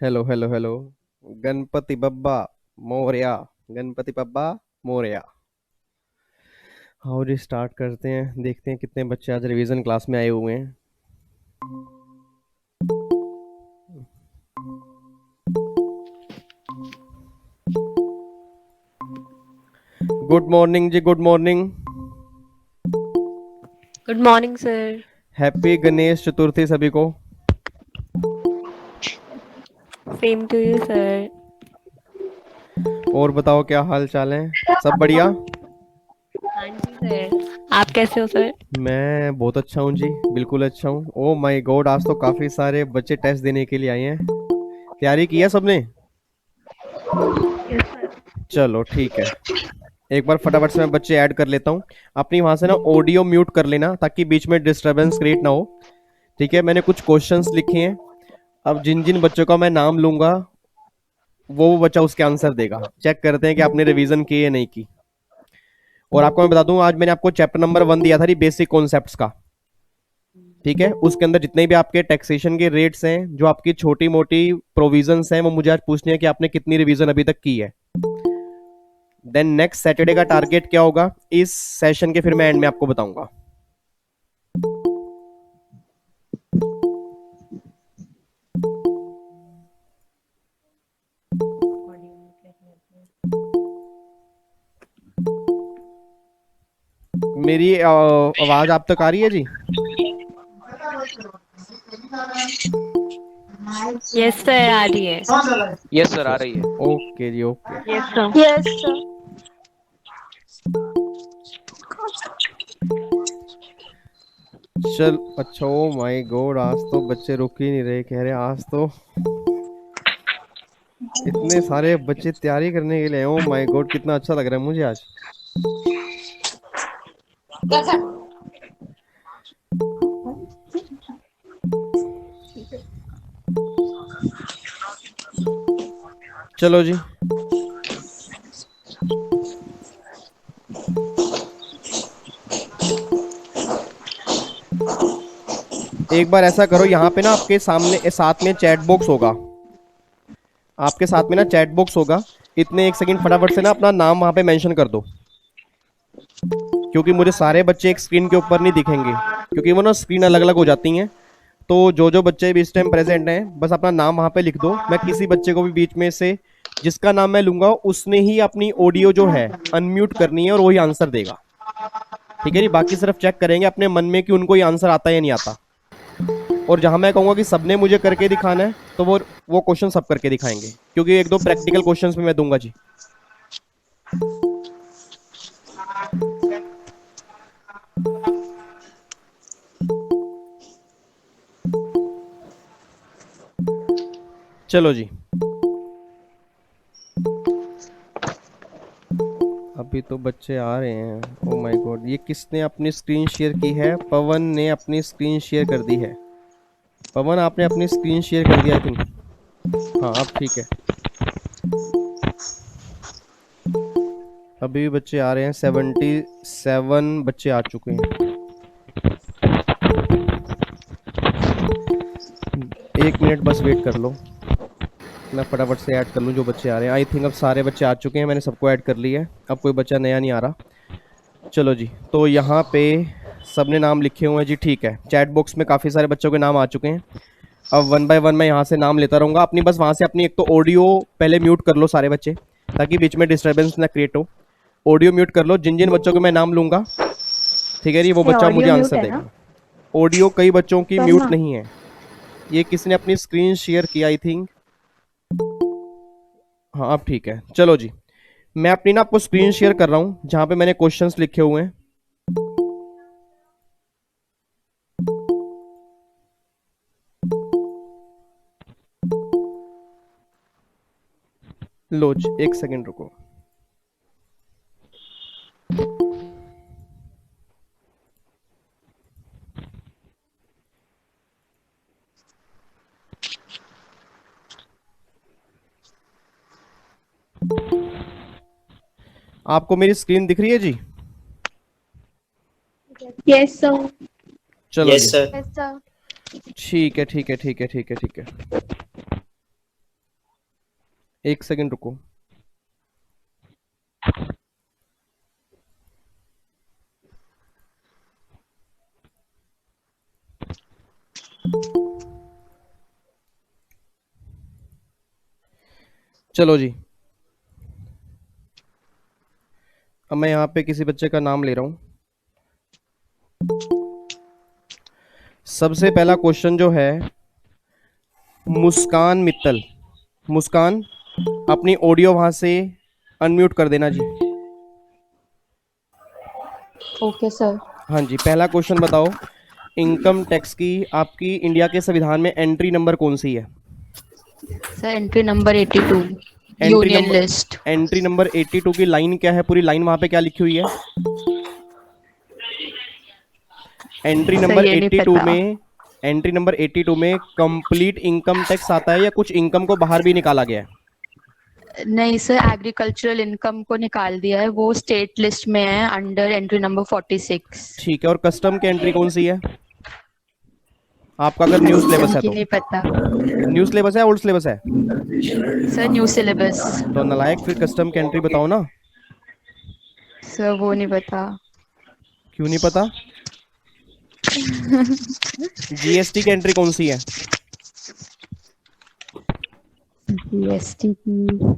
Hello hello hello. Ganpati Bappa Morya. Ganpati Bappa Morya. आओ जी start करते हैं, देखते हैं कितने बच्चे आज रिवीजन क्लास में आए हुए हैं। गुड मॉर्निंग जी, good morning. Good morning sir. Happy Ganesh Chaturthi सभी को। Same to you sir. और बताओ क्या हाल चाल है, सब बढ़िया। हाँ जी सर, आप कैसे हो सर? मैं बहुत अच्छा हूँ जी, बिल्कुल अच्छा हूँ। ओ माय गॉड, आज तो काफी सारे बच्चे टेस्ट देने के लिए आए हैं। तैयारी की है सबने? Yes sir. चलो ठीक है। एक बार फटाफट से मैं बच्चे ऐड कर लेता हूँ। अपनी वहां से ना ऑडियो म्यूट कर लेना ताकि बीच में डिस्टरबेंस क्रिएट ना हो। ठीक है, मैंने कुछ क्वेश्चंस लिखे हैं। अब जिन जिन बच्चों का मैं नाम लूंगा वो बच्चा उसके आंसर देगा। चेक करते हैं कि आपने रिवीजन की या नहीं की। और आपको मैं बता दूं, आज मैंने आपको चैप्टर नंबर 1 दिया था बेसिक कॉन्सेप्ट्स का। ठीक है, उसके अंदर जितने भी आपके टैक्सेशन के रेट्स हैं, जो आपकी छोटी मोटी प्रोविजंस हैं, वो मुझे आज पूछनी है कि आपने कितनी रिवीजन अभी तक की है। देन नेक्स्ट सैटरडे का टारगेट क्या होगा इस सेशन के, फिर मैं एंड में आपको बताऊंगा। मेरी आवाज आप तक आ रही है जी? यस सर, आ रही है। यस सर, आ रही है। ओके जी, okay. Yes sir. Yes sir. चल अच्छा, ओ माय गॉड, आज तो बच्चे रुक ही नहीं रहे, कह रहे आज तो इतने सारे बच्चे तैयारी करने के लिए। ओ माय गॉड, कितना अच्छा लग रहा है मुझे आज। चलो जी, एक बार ऐसा करो, यहाँ पे ना आपके सामने साथ में चैट बॉक्स होगा। आपके साथ में ना चैट बॉक्स होगा। इतने एक सेकंड फटाफट से ना अपना नाम वहां पे मेंशन कर दो, क्योंकि मुझे सारे बच्चे एक स्क्रीन के ऊपर नहीं दिखेंगे, क्योंकि वो ना स्क्रीन अलग अलग हो जाती हैं। तो जो जो बच्चे भी इस टाइम प्रेजेंट हैं, बस अपना नाम वहां पे लिख दो। मैं किसी बच्चे को भी बीच में से जिसका नाम मैं लूंगा उसने ही अपनी ऑडियो जो है अनम्यूट करनी है और वही आंसर देगा। ठीक है जी, बाकी सिर्फ चेक करेंगे अपने मन में कि उनको ये आंसर आता है या नहीं आता। और जहां मैं कहूंगा कि सबने मुझे करके दिखाना है, तो वो क्वेश्चन सब करके दिखाएंगे, क्योंकि एक दो प्रैक्टिकल क्वेश्चंस भी मैं दूंगा जी। चलो जी, अभी तो बच्चे आ रहे हैं। ओ माय गॉड, ये किसने अपनी स्क्रीन शेयर की है? पवन ने अपनी स्क्रीन शेयर कर दी है। पवन, आपने अपनी स्क्रीन शेयर कर दिया आई थिंक। हाँ अब ठीक है। अभी भी बच्चे आ रहे हैं, 77 बच्चे आ चुके हैं। एक मिनट बस वेट कर लो, मैं फटाफट से ऐड कर लूँ जो बच्चे आ रहे हैं। आई थिंक अब सारे बच्चे आ चुके हैं, मैंने सबको ऐड कर लिया है, अब कोई बच्चा नया नहीं आ रहा। चलो जी, तो यहाँ पे सबने नाम लिखे हुए हैं जी। ठीक है, चैट बॉक्स में काफ़ी सारे बच्चों के नाम आ चुके हैं। अब वन बाय वन मैं यहाँ से नाम लेता रहूँगा। अपनी बस वहाँ से अपनी एक तो ऑडियो पहले म्यूट कर लो सारे बच्चे, ताकि बीच में डिस्टर्बेंस ना क्रिएट हो। ऑडियो म्यूट कर लो जिन जिन बच्चों को मैं नाम लूँगा। ठीक है जी, वो ये बच्चा मुझे ऑडियो म्यूट आंसर है ना देगा। ऑडियो कई बच्चों की सर म्यूट ना? नहीं है। ये किसी ने अपनी स्क्रीन शेयर किया आई थिंक। हाँ अब ठीक है। चलो जी, मैं अपनी ना आपको स्क्रीन शेयर कर रहा हूँ जहाँ पे मैंने क्वेश्चंस लिखे हुए हैं। लो जी, एक सेकंड रुको। आपको मेरी स्क्रीन दिख रही है जी? Yes sir. चलो जी, यस सर। Yes sir. ठीक है ठीक है ठीक है ठीक है ठीक है। एक सेकंड रुको। चलो जी, अब मैं यहाँ पे किसी बच्चे का नाम ले रहा हूँ। सबसे पहला क्वेश्चन जो है, मुस्कान मित्तल। मुस्कान, अपनी ऑडियो वहां से अनम्यूट कर देना जी। Okay sir. हाँ जी, पहला क्वेश्चन बताओ, इनकम टैक्स की आपकी इंडिया के संविधान में एंट्री नंबर कौन सी है? Sir entry number 82, entry union number list. Entry number 82 की लाइन क्या है? पूरी लाइन वहां पे क्या लिखी हुई है? एंट्री सर नंबर ये नहीं 82 पता। में एंट्री नंबर 82 में कंप्लीट इनकम टैक्स आता है या कुछ इनकम को बाहर भी निकाला गया है? नहीं सर, एग्रीकल्चरल इनकम को निकाल दिया है, वो स्टेट लिस्ट में है अंडर एंट्री नंबर 46। ठीक है, और कस्टम की एंट्री कौन सी है आपका, अगर न्यू सिलेबस है की तो? नहीं पता न्यू सिलेबस है, ओल्ड सिलेबस है? Sir, new syllabus. तो नालायक, फिर कस्टम की एंट्री बताओ ना। सर वो नहीं पता। क्यों नहीं पता? जीएसटी की एंट्री कौन सी है? जीएसटी की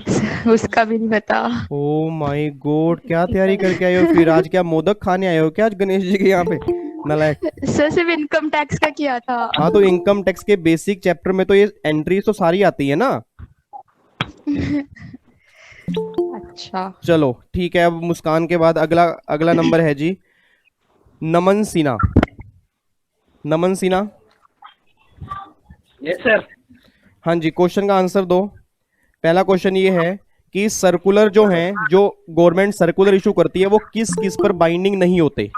सर, उसका भी नहीं पता। ओ माय गॉड, क्या तैयारी करके आए हो फिर? आज क्या मोदक खाने आए हो क्या आज गणेश जी के यहाँ पे? नालायक। सर सिर्फ इनकम टैक्स का किया था। हाँ, तो इनकम टैक्स के बेसिक चैप्टर में तो ये एंट्री तो सारी आती है ना। अच्छा। चलो ठीक है, अब मुस्कान के बाद अगला अगला नंबर है जी, नमन सिन्हा। नमन सिन्हा, यस सर। हाँ जी, क्वेश्चन का आंसर दो। पहला क्वेश्चन ये है कि सर्कुलर जो हैं, जो गवर्नमेंट सर्कुलर इशू करती है, वो किस किस पर बाइंडिंग नहीं होते?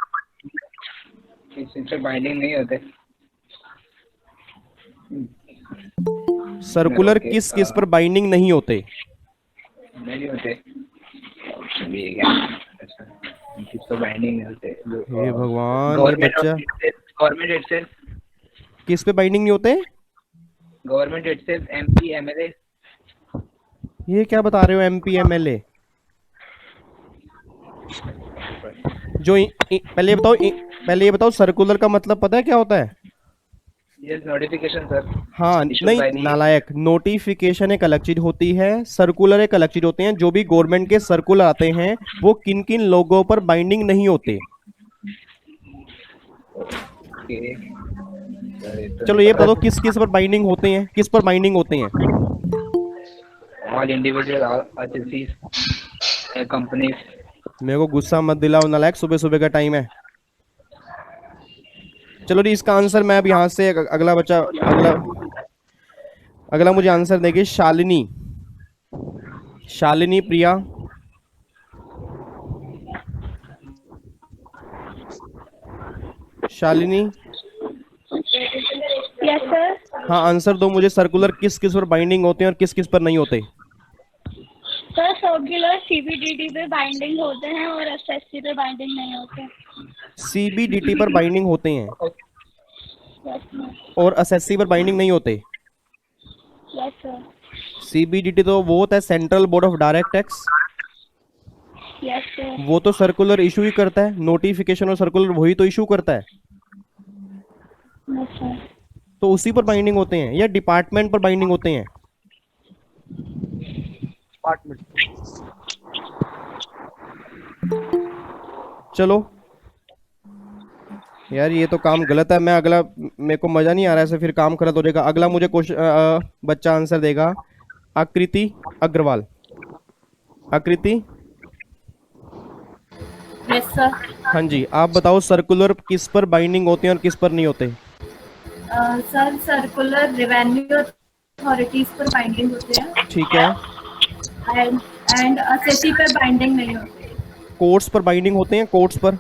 इससे बाइंडिंग नहीं होते। सर्कुलर Okay, किस किस पर बाइंडिंग नहीं होते? नहीं होते। ठीक है। अच्छा, किस पर बाइंडिंग नहीं होते? हे भगवान, ये बच्चा गवर्नमेंट इटसेल्फ। किस पे बाइंडिंग नहीं होते? Government itself, MP MLA. ये क्या बता रहे हो, एमपी एमएलए? जो पहले ये बताओ सर्कुलर का मतलब पता है क्या होता है? Yes, notification sir. हाँ नहीं नालायक, नोटिफिकेशन एक अलग चीज होती है, सर्कुलर एक अलग चीज होते हैं। जो भी गवर्नमेंट के सर्कुलर आते हैं वो किन किन लोगों पर बाइंडिंग नहीं होते? चलो ये बताओ, किस किस पर बाइंडिंग होते हैं, किस पर बाइंडिंग होते हैं? All individual agencies, companies. मेरे को गुस्सा मत दिलाओ नालायक, सुबह सुबह का टाइम है। चलो जी, इसका आंसर मैं अब यहाँ से अगला बच्चा अगला मुझे आंसर देगी शालिनी। शालिनी प्रिया, शालिनी। Yes sir. हाँ, आंसर दो मुझे, सर्कुलर किस किस पर बाइंडिंग होते हैं और किस किस पर नहीं होते? सर सर्कुलर सीबीडीटी पे बाइंडिंग होते हैं और एसएससी पे बाइंडिंग नहीं होते। सीबीडीटी पर बाइंडिंग होते हैं यस सर। और एसएससी पर बाइंडिंग नहीं होते। Yes sir. सीबीडीटी तो वो होता है, central board of direct tax. Yes sir. वो तो सर्कुलर इशू ही करता है, नोटिफिकेशन और सर्कुलर वही तो इशू करता है। Yes sir. तो उसी पर बाइंडिंग होते हैं या डिपार्टमेंट पर बाइंडिंग होते हैं? चलो यार, ये तो काम गलत है। मैं अगला, मेरे को मजा नहीं आ रहा है, ऐसे फिर काम गलत हो जाएगा। अगला मुझे क्वेश्चन बच्चा आंसर देगा, आकृति अग्रवाल। आकृति, यस सर। हाँ जी, आप बताओ सर्कुलर किस पर बाइंडिंग होते हैं और किस पर नहीं होते? सर सर्कुलर रेवेन्यू अथॉरिटीज पर बाइंडिंग होते हैं ठीक है। एंड एसएससी पर बाइंडिंग नहीं होते। कोर्ट्स पर बाइंडिंग होते हैं, कोर्ट्स पर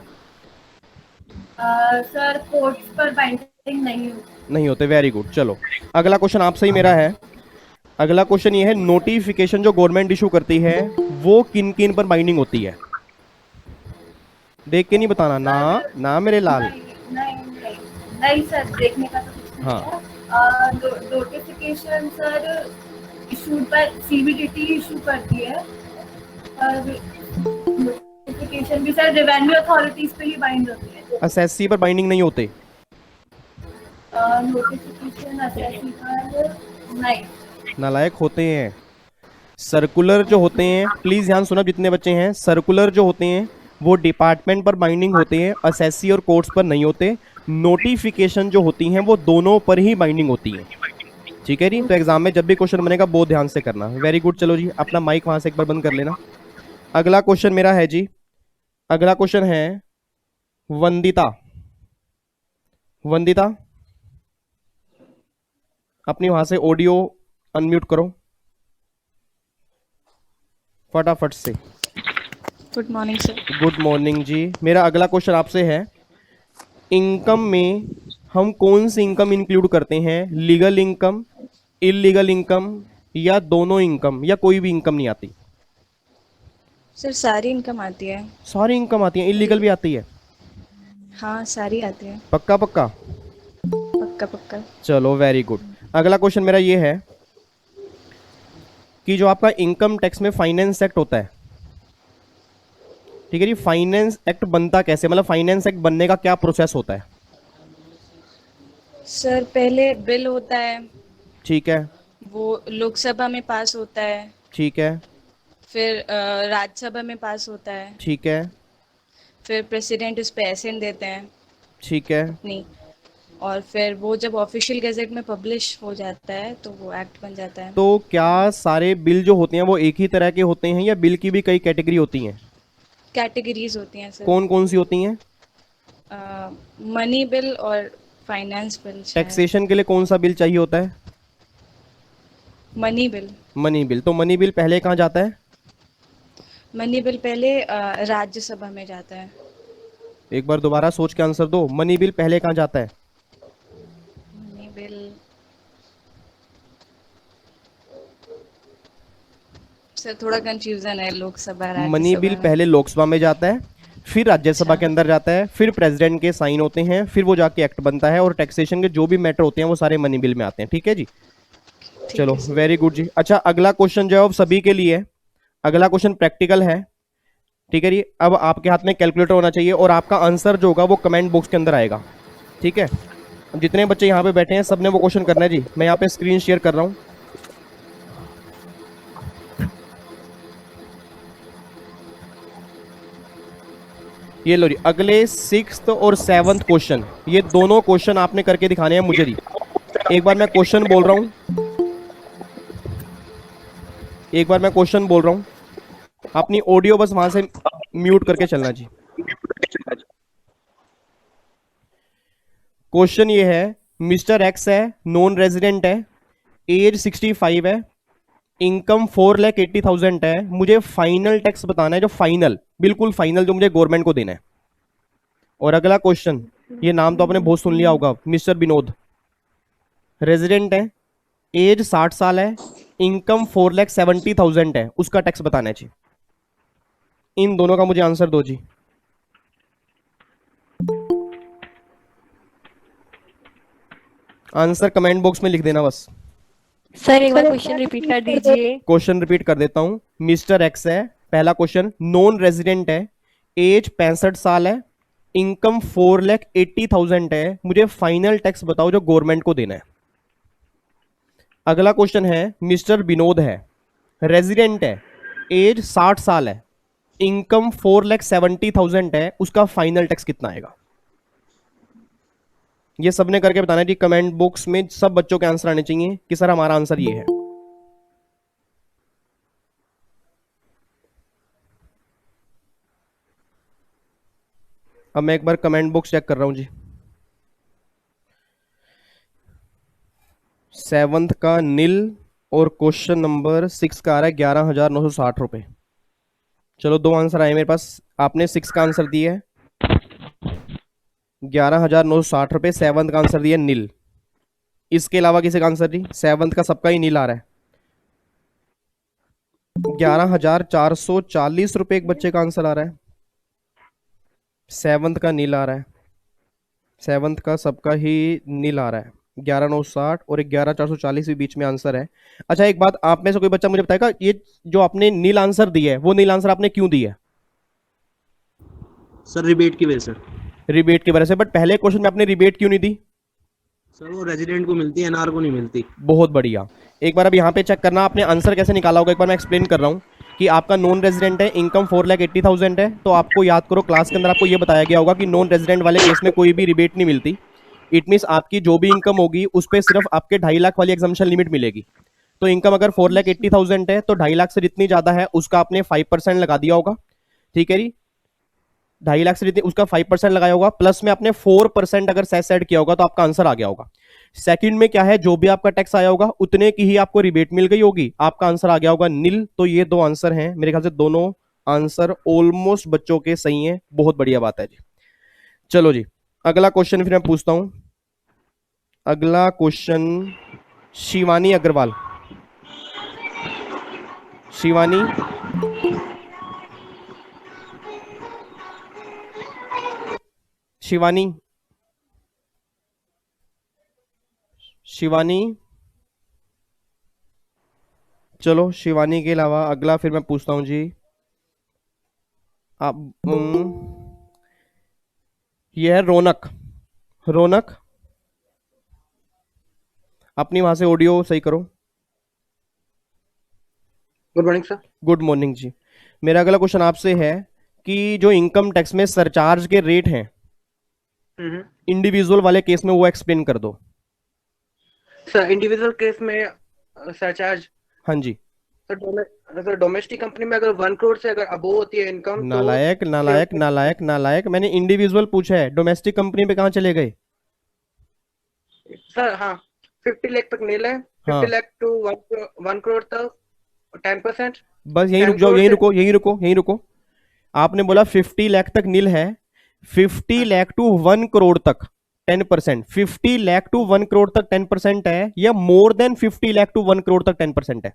सर कोर्ट्स पर बाइंडिंग नहीं होती। नहीं होते। Very good. चलो अगला क्वेश्चन आपसे ही मेरा है। अगला क्वेश्चन ये है, नोटिफिकेशन जो गवर्नमेंट इशू करती है वो किन किन पर बाइंडिंग होती है? देख के नहीं बताना ना, ना मेरे लाल। नहीं सर, देखने का तो कुछ नहीं हाँ, है। Notification sir issued by CBDT issue करती है, और नोटिफिकेशन भी सर रेवेन्यू अथॉरिटीज पे ही बाइंड होती है। एसएससी पर बाइंडिंग नहीं होते। नोटिफिकेशन असेसी पर नहीं। नालायक होते हैं। सर्कुलर जो होते हैं, प्लीज ध्यान सुना जितने बच्चे हैं, सर्कुलर जो होते हैं वो डिपार्टमेंट पर बाइंडिंग होते हैं, एसएससी और कोर्ट्स पर नहीं होते। नोटिफिकेशन जो होती हैं वो दोनों पर ही बाइंडिंग होती है। ठीक है जी, तो एग्जाम में जब भी क्वेश्चन बनेगा बहुत ध्यान से करना। वेरी गुड, चलो जी अपना माइक वहां से एक बार बंद कर लेना। अगला क्वेश्चन मेरा है जी, अगला क्वेश्चन है वंदिता। वंदिता अपनी वहां से ऑडियो अनम्यूट करो फटाफट से। Good morning sir. Good morning जी। मेरा अगला क्वेश्चन आपसे है, इनकम में हम कौन सी इनकम इंक्लूड करते हैं? लीगल इनकम, इलीगल इनकम, या दोनों इनकम, या कोई भी इनकम नहीं आती? सर सारी इनकम आती है। सारी इनकम आती है, इलीगल भी आती है? हाँ सारी आती है। पक्का पक्का? पक्का पक्का। चलो वेरी गुड। अगला क्वेश्चन मेरा ये है कि जो आपका इनकम टैक्स में फाइनेंस एक्ट होता है, ठीक है जी, फाइनेंस एक्ट बनता कैसे, मतलब फाइनेंस एक्ट बनने का क्या प्रोसेस होता है? सर पहले बिल होता है, ठीक है, वो लोकसभा में पास होता है, ठीक है, फिर राज्यसभा में पास होता है, ठीक है, फिर प्रेसिडेंट उस पर एसेंट देते हैं ठीक है। अपनी, और फिर वो जब ऑफिशियल गैजेट में पब्लिश हो जाता है तो वो एक्ट बन जाता है। तो क्या सारे बिल जो होते हैं वो एक ही तरह के होते हैं या बिल की भी कई कैटेगरी होती हैं? कैटेगरीज होती हैं सर। कौन कौन सी होती हैं? मनी बिल और फाइनेंस बिल। टैक्सेशन के लिए कौन सा बिल चाहिए होता है? Money bill. Money bill. तो मनी बिल पहले कहाँ जाता है? मनी बिल पहले राज्यसभा में जाता है। एक बार दोबारा सोच के आंसर दो, मनी बिल पहले कहाँ जाता है? मनी बिल सर थोड़ा कंफ्यूजन है, लोकसभा मनी बिल राज्यसभा पहले लोकसभा में जाता है, फिर राज्यसभा के अंदर जाता है, फिर प्रेसिडेंट के साइन होते हैं, फिर वो जाके एक्ट बनता है, और टैक्सेशन के जो भी मैटर होते हैं वो सारे मनी बिल में आते हैं। ठीक है जी, चलो वेरी गुड जी। अच्छा अगला क्वेश्चन जो है वो सभी के लिए है, अगला क्वेश्चन प्रैक्टिकल है। ठीक है जी, अब आपके हाथ में कैलकुलेटर होना चाहिए और आपका आंसर जो होगा वो कमेंट बॉक्स के अंदर आएगा। ठीक है, अब जितने बच्चे यहाँ पे बैठे हैं सबने वो क्वेश्चन करना है जी। मैं यहाँ पे स्क्रीन शेयर कर रहा हूँ। ये लो जी, अगले 6th और 7th क्वेश्चन, ये दोनों क्वेश्चन आपने करके दिखाने हैं मुझे जी। एक बार मैं क्वेश्चन बोल रहा हूं, एक बार मैं क्वेश्चन बोल रहा हूं, अपनी ऑडियो बस वहां से म्यूट करके चलना जी। क्वेश्चन ये है, मिस्टर एक्स है, नॉन रेजिडेंट है, एज 65 है, इनकम 4,80,000 है, मुझे फाइनल टैक्स बताना है, जो फाइनल, बिल्कुल फाइनल, जो मुझे गवर्नमेंट को देना है। और अगला क्वेश्चन, ये नाम तो आपने बहुत सुन लिया होगा, मिस्टर विनोद, रेजिडेंट है, एज 60 साल है, इनकम 4,70,000 है, उसका टैक्स बताना है जी। इन दोनों का मुझे आंसर दो जी। आंसर कमेंट बॉक्स में लिख देना बस। सर एक बार क्वेश्चन रिपीट कर दीजिए। क्वेश्चन रिपीट कर देता हूं, मिस्टर एक्स है, पहला क्वेश्चन, नॉन रेजिडेंट है, एज 65 साल है, इनकम 4,80,000 है, मुझे फाइनल टैक्स बताओ जो गवर्नमेंट को देना है। अगला क्वेश्चन है, मिस्टर विनोद है, रेजिडेंट है, एज 60 साल है, इनकम 4,70,000 है, उसका फाइनल टैक्स कितना आएगा? ये सबने करके बताना है जी। कमेंट बॉक्स में सब बच्चों के आंसर आने चाहिए कि सर हमारा आंसर ये है। अब मैं एक बार कमेंट बॉक्स चेक कर रहा हूं जी। 7th का नील और क्वेश्चन नंबर 6 का आ रहा है 11,960 रुपए। चलो दो आंसर आए मेरे पास, आपने 6 का आंसर दिया है 11,960 रुपए, 7th का आंसर दिया नील। इसके अलावा किसी का आंसर नहीं, 7th का सबका ही नील आ रहा है। 11,440 रुपए एक बच्चे का आंसर आ रहा है, 7th का नील आ रहा है, 7th का सबका ही नील आ रहा है। 11,960 और 11,440 भी बीच में आंसर है। अच्छा एक बात, आप में से कोई बच्चा मुझे बताएगा, ये जो आपने नील आंसर दिया है वो नील आंसर आपने क्यों दिया है? सर रिबेट की वजह से। रिबेट की वजह से, बट पहले क्वेश्चन में आपने रिबेट क्यों नहीं दी? सर वो रेजिडेंट को मिलती है, एनआर को नहीं मिलती। बहुत बढ़िया। एक बार अब यहाँ पे चेक करना आपने आंसर कैसे निकाला होगा। एक बार मैं एक्सप्लेन कर रहा हूँ कि आपका नॉन रेजिडेंट है, इनकम 4,80,000 है, तो आपको याद करो क्लास के अंदर आपको ये बताया गया होगा कि नॉन रेजिडेंट वाले केस में कोई भी रिबेट नहीं मिलती। इट मीन्स आपकी जो भी इनकम होगी उस पर सिर्फ आपके 2.5 लाख वाली एग्जम्पशन लिमिट मिलेगी। तो इनकम अगर 4,80,000 है तो 2.5 लाख से जितनी ज्यादा है उसका आपने 5% लगा दिया होगा, ठीक है जी। 2.5 लाख से जितनी उसका 5% लगाया होगा, प्लस में आपने 4% अगर सेस ऐड किया होगा तो आपका आंसर आ गया होगा। सेकंड में क्या है, जो भी आपका टैक्स आया होगा उतने की ही आपको रिबेट मिल गई होगी, आपका आंसर आ गया होगा नील। तो ये दो आंसर हैं, मेरे ख्याल से दोनों आंसर ऑलमोस्ट बच्चों के सही हैं। बहुत बढ़िया बात है जी। चलो जी अगला क्वेश्चन फिर मैं पूछता हूं। अगला क्वेश्चन शिवानी अग्रवाल। शिवानी, शिवानी, शिवानी। चलो शिवानी के अलावा अगला फिर मैं पूछता हूं जी। आप ये है रौनक। रौनक अपनी वहां से ऑडियो सही करो। Good morning sir. Good morning जी। मेरा अगला क्वेश्चन आपसे है कि जो इनकम टैक्स में सरचार्ज के रेट हैं इंडिविजुअल वाले केस में वो एक्सप्लेन कर दो। सर इंडिविजुअल केस में सरचार्ज, हाँ जी। सर डोमेस्टिक कंपनी में अगर 1 करोड़ से अगर अबो होती है इनकम, नालायक नालायक नालायक नालायक, मैंने इंडिविजुअल पूछा है, डोमेस्टिक कंपनी पे कहाँ चले गए? सर हाँ 50 लाख तक नील है, 50 लाख टू 1 करोड़ तक 10%। बस यहीं रुक जाओ, यहीं रुको, यहीं रुको, यहीं रुको। आपने बोला 50 लाख तक नील है, 50 लाख टू 1 करोड़ तक 10%। 50 लाख टू 1 करोड़ तक 10% है या more than 50 lakh to 1 crore तक 10% है?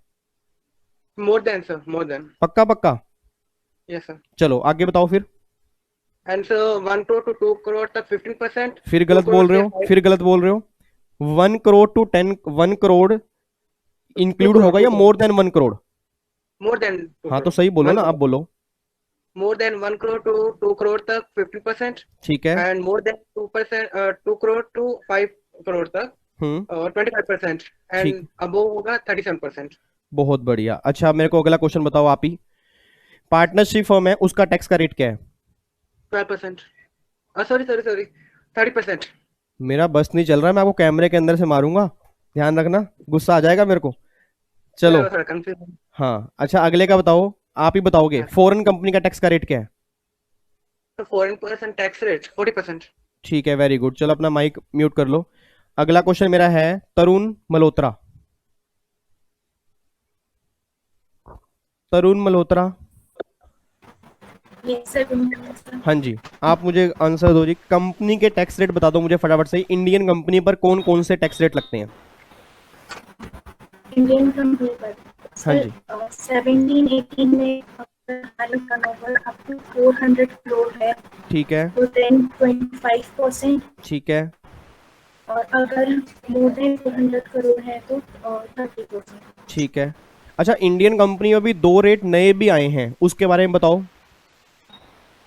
More than sir, more than. पक्का पक्का? Yes sir. चलो आगे बताओ फिर। And sir 1 crore to 2 crore तक 15%। फिर गलत बोल रहे हो, फिर गलत बोल रहे हो। 1 करोड़ टू 1 करोड़ इंक्लूड होगा या more than 1 crore? More than. हाँ तो सही बोलो ना, आप बोलो। More than 1 crore to 2 crore तक 50%। ठीक है। And more than 2 crore to 5 crore तक 25%। एंड अबो होगा 37%। बहुत बढ़िया। अच्छा मेरे को अगला क्वेश्चन बताओ आप ही। पार्टनरशिप फर्म है, उसका टैक्स का रेट क्या है? 12%। सॉरी 30%। मेरा बस नहीं चल रहा है, मैं आपको कैमरे के अंदर से मारूंगा, ध्यान रखना, गुस्सा आ जाएगा मेरे को। चलो हाँ। अच्छा अगले का बताओ, आप ही बताओगे। फॉरेन कंपनी का टैक्स का रेट क्या है? Foreign person tax rate 40%। ठीक है, वेरी गुड। चलो अपना माइक म्यूट कर लो। अगला क्वेश्चन मेरा है तरुण मल्होत्रा। तरुण मल्होत्रा। हाँ जी, आप मुझे आंसर दो जी। कंपनी के टैक्स रेट बता दो मुझे फटाफट से। इंडियन कंपनी पर कौन कौन से टैक्स रेट लगते हैं? इंडियन कंपनी पर हाँ जी। 17-18 में टर्नओवर अप टू 400 करोड़ है ठीक है। तो 10.5%। ठीक है। और अगर मोर देन 400 करोड़ है तो 30%। ठीक है। अच्छा इंडियन कंपनी में भी 2 रेट नए भी आए हैं, उसके बारे में बताओ।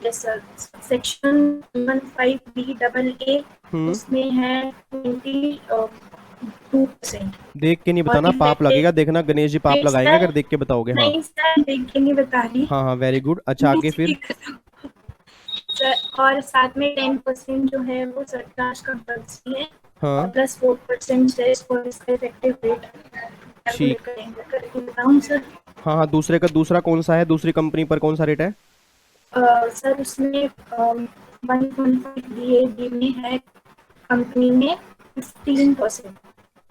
Yes sir. सेक्शन 15BAA उसमें है 22%। देख के नहीं बताना, पाप लगेगा। देखना गणेश जी पाप लगाएंगे अगर देख के बताओगे। हाँ नहीं सर, देख के नहीं बता रही। हाँ हाँ वेरी गुड। अच्छा आगे फिर। सर और साथ में 10% जो है वो सरचार्ज कंपल्सरी है। हाँ प्लस 4% सेस फॉर इसका इफेक्टिव रेट ठीक। करके बताऊं सर? हाँ हाँ दूसरा कौन सा है? दूसरी कंपनी पर कौन सा रेट है? सर उसमें 1.5 में है कंपनी में 15%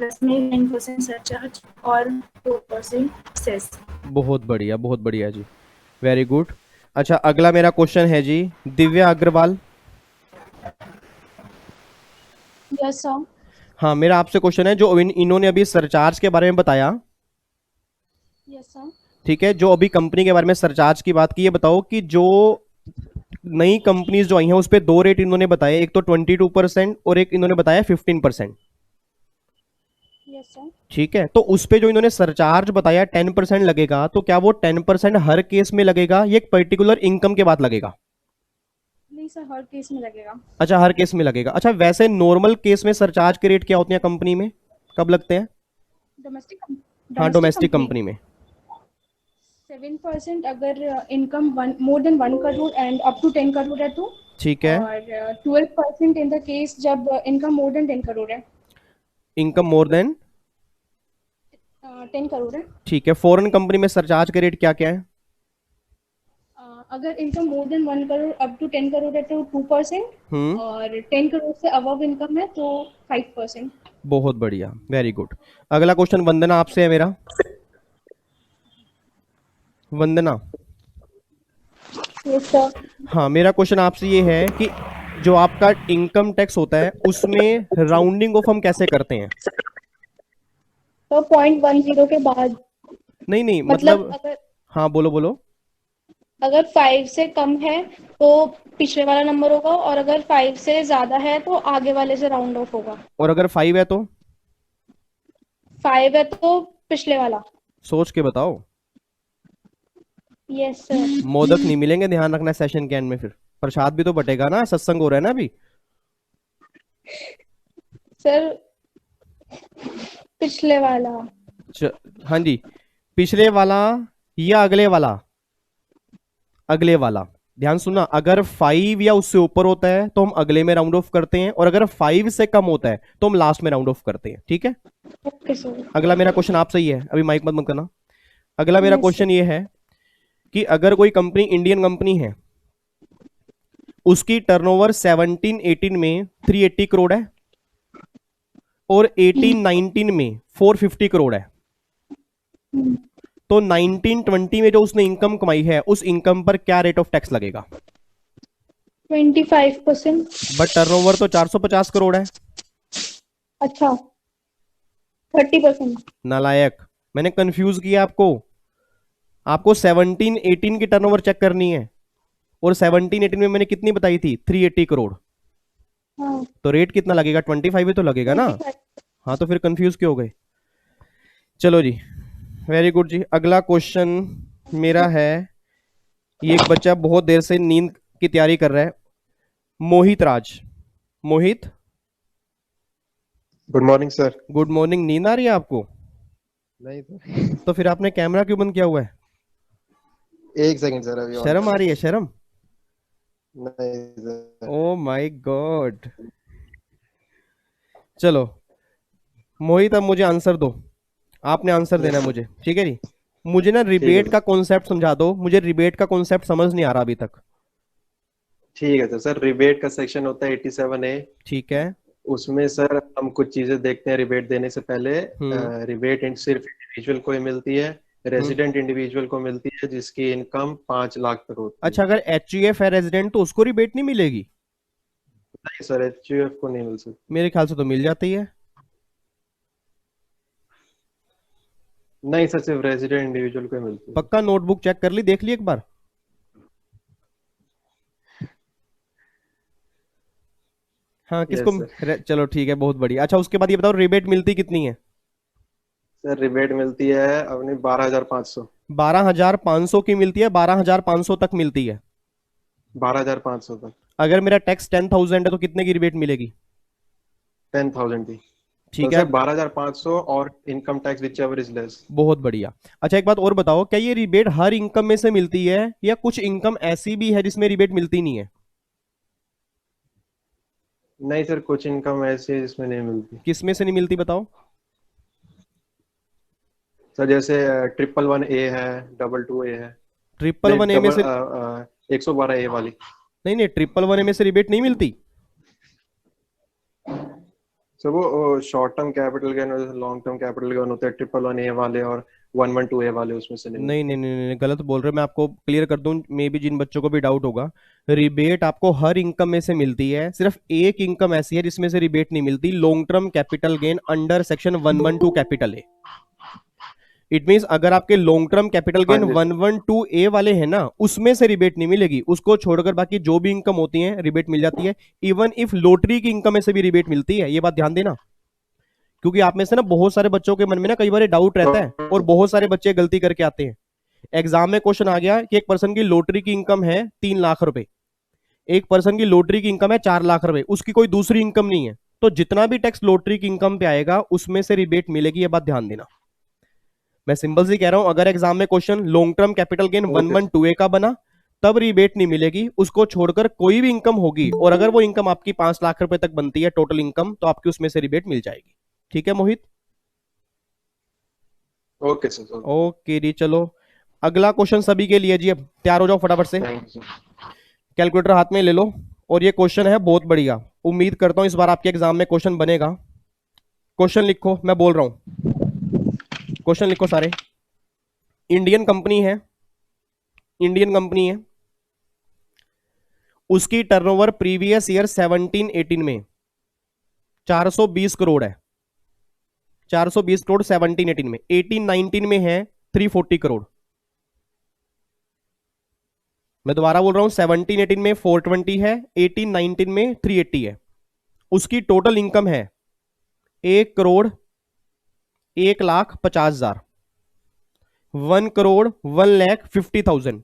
प्लस में 9% सरचार्ज और 4% सेस। बहुत बढ़िया जी, वेरी गुड। अच्छा अगला मेरा क्वेश्चन है जी दिव्या अग्रवाल। Yes sir. हाँ मेरा आपसे क्वेश्चन है, जो इन्होंने अभी सरचार्ज के बारे में बताया, यस सर। ठीक है, जो अभी कंपनी के बारे में सरचार्ज की बात की, ये बताओ कि जो नई कंपनीज जो आई हैं उस पर 2 रेट इन्होंने बताए, एक तो 22% और एक इन्होंने बताया 15%। Yes sir. ठीक है, तो उस पे जो इन्होंने सरचार्ज बताया 10% लगेगा, तो क्या वो 10% हर केस में लगेगा, ये एक पर्टिकुलर इनकम के बाद लगेगा? नहीं सर, हर केस में लगेगा। अच्छा, हर केस में लगेगा। अच्छा, वैसे नॉर्मल केस में सरचार्ज के रेट क्या होते हैं कंपनी में, कब लगते हैं? डोमेस्टिक हाँ, डोमेस्टिक कंपनी में 7% अगर income more than 1 crore and up to 10 crore है तो, ठीक है। और 12% इन द केस जब इनकम मोर देन 10 करोड़ है। इनकम मोर देन 10 करोड़ है। ठीक है। फॉरेन कंपनी में सरचार्ज के रेट क्या क्या है? अगर income more than 1 crore up to 10 crore है तो 2%, और 10 करोड़ से अबव इनकम है तो 5%। बहुत बढ़िया, वेरी गुड। अगला क्वेश्चन वंदना आपसे है मेरा। वंदना, यस सर। हाँ, मेरा क्वेश्चन आपसे ये है कि जो आपका इनकम टैक्स होता है उसमें राउंडिंग ऑफ हम कैसे करते हैं? तो 0.10 के बाद, नहीं नहीं, मतलब मतलब हाँ, बोलो बोलो। अगर 5 से कम है तो पिछले वाला नंबर होगा, और अगर 5 से ज्यादा है तो आगे वाले से राउंड ऑफ होगा। और अगर 5 है तो? 5 है तो पिछले वाला। सोच के बताओ। Yes sir. मोदक नहीं मिलेंगे, ध्यान रखना सेशन के एंड में, फिर प्रसाद भी तो बटेगा ना, सत्संग हो रहा है ना अभी। सर पिछले वाला। हाँ जी, पिछले वाला या अगले वाला? अगले वाला। ध्यान सुनना, अगर 5 या उससे ऊपर होता है तो हम अगले में राउंड ऑफ करते हैं, और अगर 5 से कम होता है तो हम लास्ट में राउंड ऑफ करते हैं। ठीक है, ओके सर। अगला मेरा क्वेश्चन आपसे ही है, अभी माइक मत करना। अगला मेरा Yes, क्वेश्चन ये है कि अगर कोई कंपनी इंडियन कंपनी है, उसकी टर्नओवर 17-18 में 380 करोड़ है, और 18-19 में 450 करोड़ है, तो 19-20 में जो उसने इनकम कमाई है उस इनकम पर क्या रेट ऑफ टैक्स लगेगा? 25%। बट टर्नओवर तो 450 करोड़ है। अच्छा, 30%। नालायक, मैंने कंफ्यूज किया आपको। आपको 17-18 की टर्नओवर चेक करनी है, और 17-18 में मैंने कितनी बताई थी? 380 करोड़। हाँ, तो रेट कितना लगेगा? 25 ही तो लगेगा ना। 25। हाँ, तो फिर कंफ्यूज क्यों हो गए? चलो जी, वेरी गुड जी। अगला क्वेश्चन मेरा है, ये एक बच्चा बहुत देर से नींद की तैयारी कर रहा है, Mohit Raj. Mohit, good morning sir. Good morning. नींद आ रही है आपको? नहीं सर, तो फिर आपने कैमरा क्यों बंद किया हुआ है? एक सेकंड सर, अभी शर्म आ रही है? शर्म? नहीं सर। Oh my God. चलो मोहित, अब मुझे आंसर दो, आपने आंसर देना है मुझे, ठीक है जी। मुझे ना रिबेट का कॉन्सेप्ट समझा दो, मुझे रिबेट का कॉन्सेप्ट समझ नहीं आ रहा अभी तक। ठीक है सर। सर रिबेट का सेक्शन होता है 87A। ठीक है। उसमें सर हम कुछ चीजें देखते हैं रिबेट देने से पहले। रिबेट सिर्फ इंडिविजुअल को ही मिलती है, रेजिडेंट इंडिविजुअल को मिलती है जिसकी इनकम 5 लाख तक होती है। अच्छा, अगर HUF है रेजिडेंट तो उसको रिबेट नहीं मिलेगी? नहीं सर, HUF को नहीं मिल सकती। मेरे ख्याल से तो मिल जाती है। नहीं सर, सिर्फ रेजिडेंट इंडिविजुअल को ही मिलती है। पक्का? नोटबुक चेक कर ली, देख ली एक बार? हाँ, किसको? चलो ठीक है, बहुत बढ़िया। अच्छा, उसके बाद ये बताओ रिबेट मिलती कितनी है? सर रिबेट मिलती है अपनी 12,500। 12,500 की मिलती है, 12,500 तक मिलती है। 12,500 तक। अगर मेरा टैक्स 10,000 है तो कितने की रिबेट मिलेगी? 10,000 की। ठीक तो है, 12,500 और income tax which ever is less. बहुत बढ़िया। अच्छा, एक बात और बताओ, क्या ये रिबेट हर इनकम में से मिलती है, या कुछ इनकम ऐसी भी है जिसमें रिबेट मिलती नहीं है? नहीं सर, कुछ इनकम ऐसी है जिसमें नहीं मिलती। किसमें से नहीं मिलती बताओ? सर जैसे 111A है, 222A है। 111A में से? 112A वाली। नहीं नहीं, 111A में से रिबेट नहीं मिलती। सर वो शॉर्ट टर्म कैपिटल गेन और लॉन्ग टर्म कैपिटल गेन होते हैं 111A वाले और 112A वाले, उसमें से नहीं। नहीं नहीं नहीं नहीं, गलत बोल रहे हो। मैं आपको क्लियर कर दूं, मे बी जिन बच्चों को भी डाउट होगा, रिबेट आपको हर इनकम में से मिलती है, सिर्फ एक इनकम ऐसी है जिसमें से रिबेट नहीं मिलती, long term capital gain under section 112 capital A. It means अगर आपके long term capital gain 112A वाले हैं ना, उसमें से रिबेट नहीं मिलेगी, उसको छोड़कर बाकी जो भी इनकम होती है रिबेट मिल जाती है। इवन इफ लॉटरी की इनकम में से भी रिबेट मिलती है, ये बात ध्यान देना। क्योंकि आप में से ना बहुत सारे बच्चों के मन में ना कई बार डाउट रहता है और बहुत सारे बच्चे गलती करके आते हैं। एग्जाम में क्वेश्चन आ गया कि एक पर्सन की लॉटरी की इनकम है 3 लाख रुपए, एक पर्सन की लॉटरी की इनकम है 4 लाख रुपए, उसकी कोई दूसरी इनकम नहीं है, तो जितना भी टैक्स लॉटरी की इनकम पे आएगा उसमें से रिबेट मिलेगी। ये बात ध्यान देना। मैं सिंपल सी कह रहा हूं, अगर एग्जाम में question long term capital gain 112A का बना तब रिबेट नहीं मिलेगी, उसको छोड़कर कोई भी इनकम होगी और अगर वो इनकम आपकी 5 लाख रुपए तक बनती है टोटल इनकम, तो आपकी उसमें से रिबेट मिल जाएगी। ठीक है मोहित? Okay sir. ओके जी, चलो अगला क्वेश्चन सभी के लिए जी। अब तैयार हो जाओ फटाफट से, कैलकुलेटर हाथ में ले लो। और ये क्वेश्चन है बहुत बढ़िया, उम्मीद करता हूं इस बार आपके एग्जाम में क्वेश्चन बनेगा। क्वेश्चन लिखो, मैं बोल रहा हूं, क्वेश्चन लिखो सारे। इंडियन कंपनी है, इंडियन कंपनी है, उसकी टर्नओवर प्रीवियस ईयर 17-18 में 420 करोड़ है। 420 करोड़ 17-18 में, 18-19 में है 340 करोड़। मैं दोबारा बोल रहा हूं, 17-18 में 420 है, 18-19 में 380 है। उसकी टोटल इनकम है 1,01,50,000, 1,01,50,000।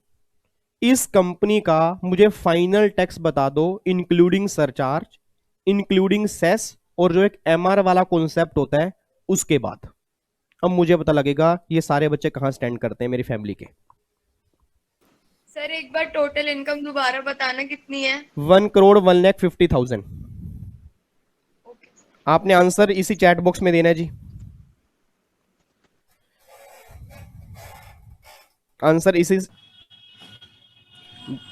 इस कंपनी का मुझे फाइनल टैक्स बता दो, इंक्लूडिंग सरचार्ज, इंक्लूडिंग सेस और जो एक एमआर वाला कॉन्सेप्ट होता है उसके बाद। अब मुझे पता लगेगा ये सारे बच्चे कहां स्टैंड करते हैं मेरी फैमिली के। सर एक बार टोटल इनकम दोबारा बताना कितनी है? 1,01,50,000। आपने आंसर इसी चैट बॉक्स में देना है जी। आंसर इसी,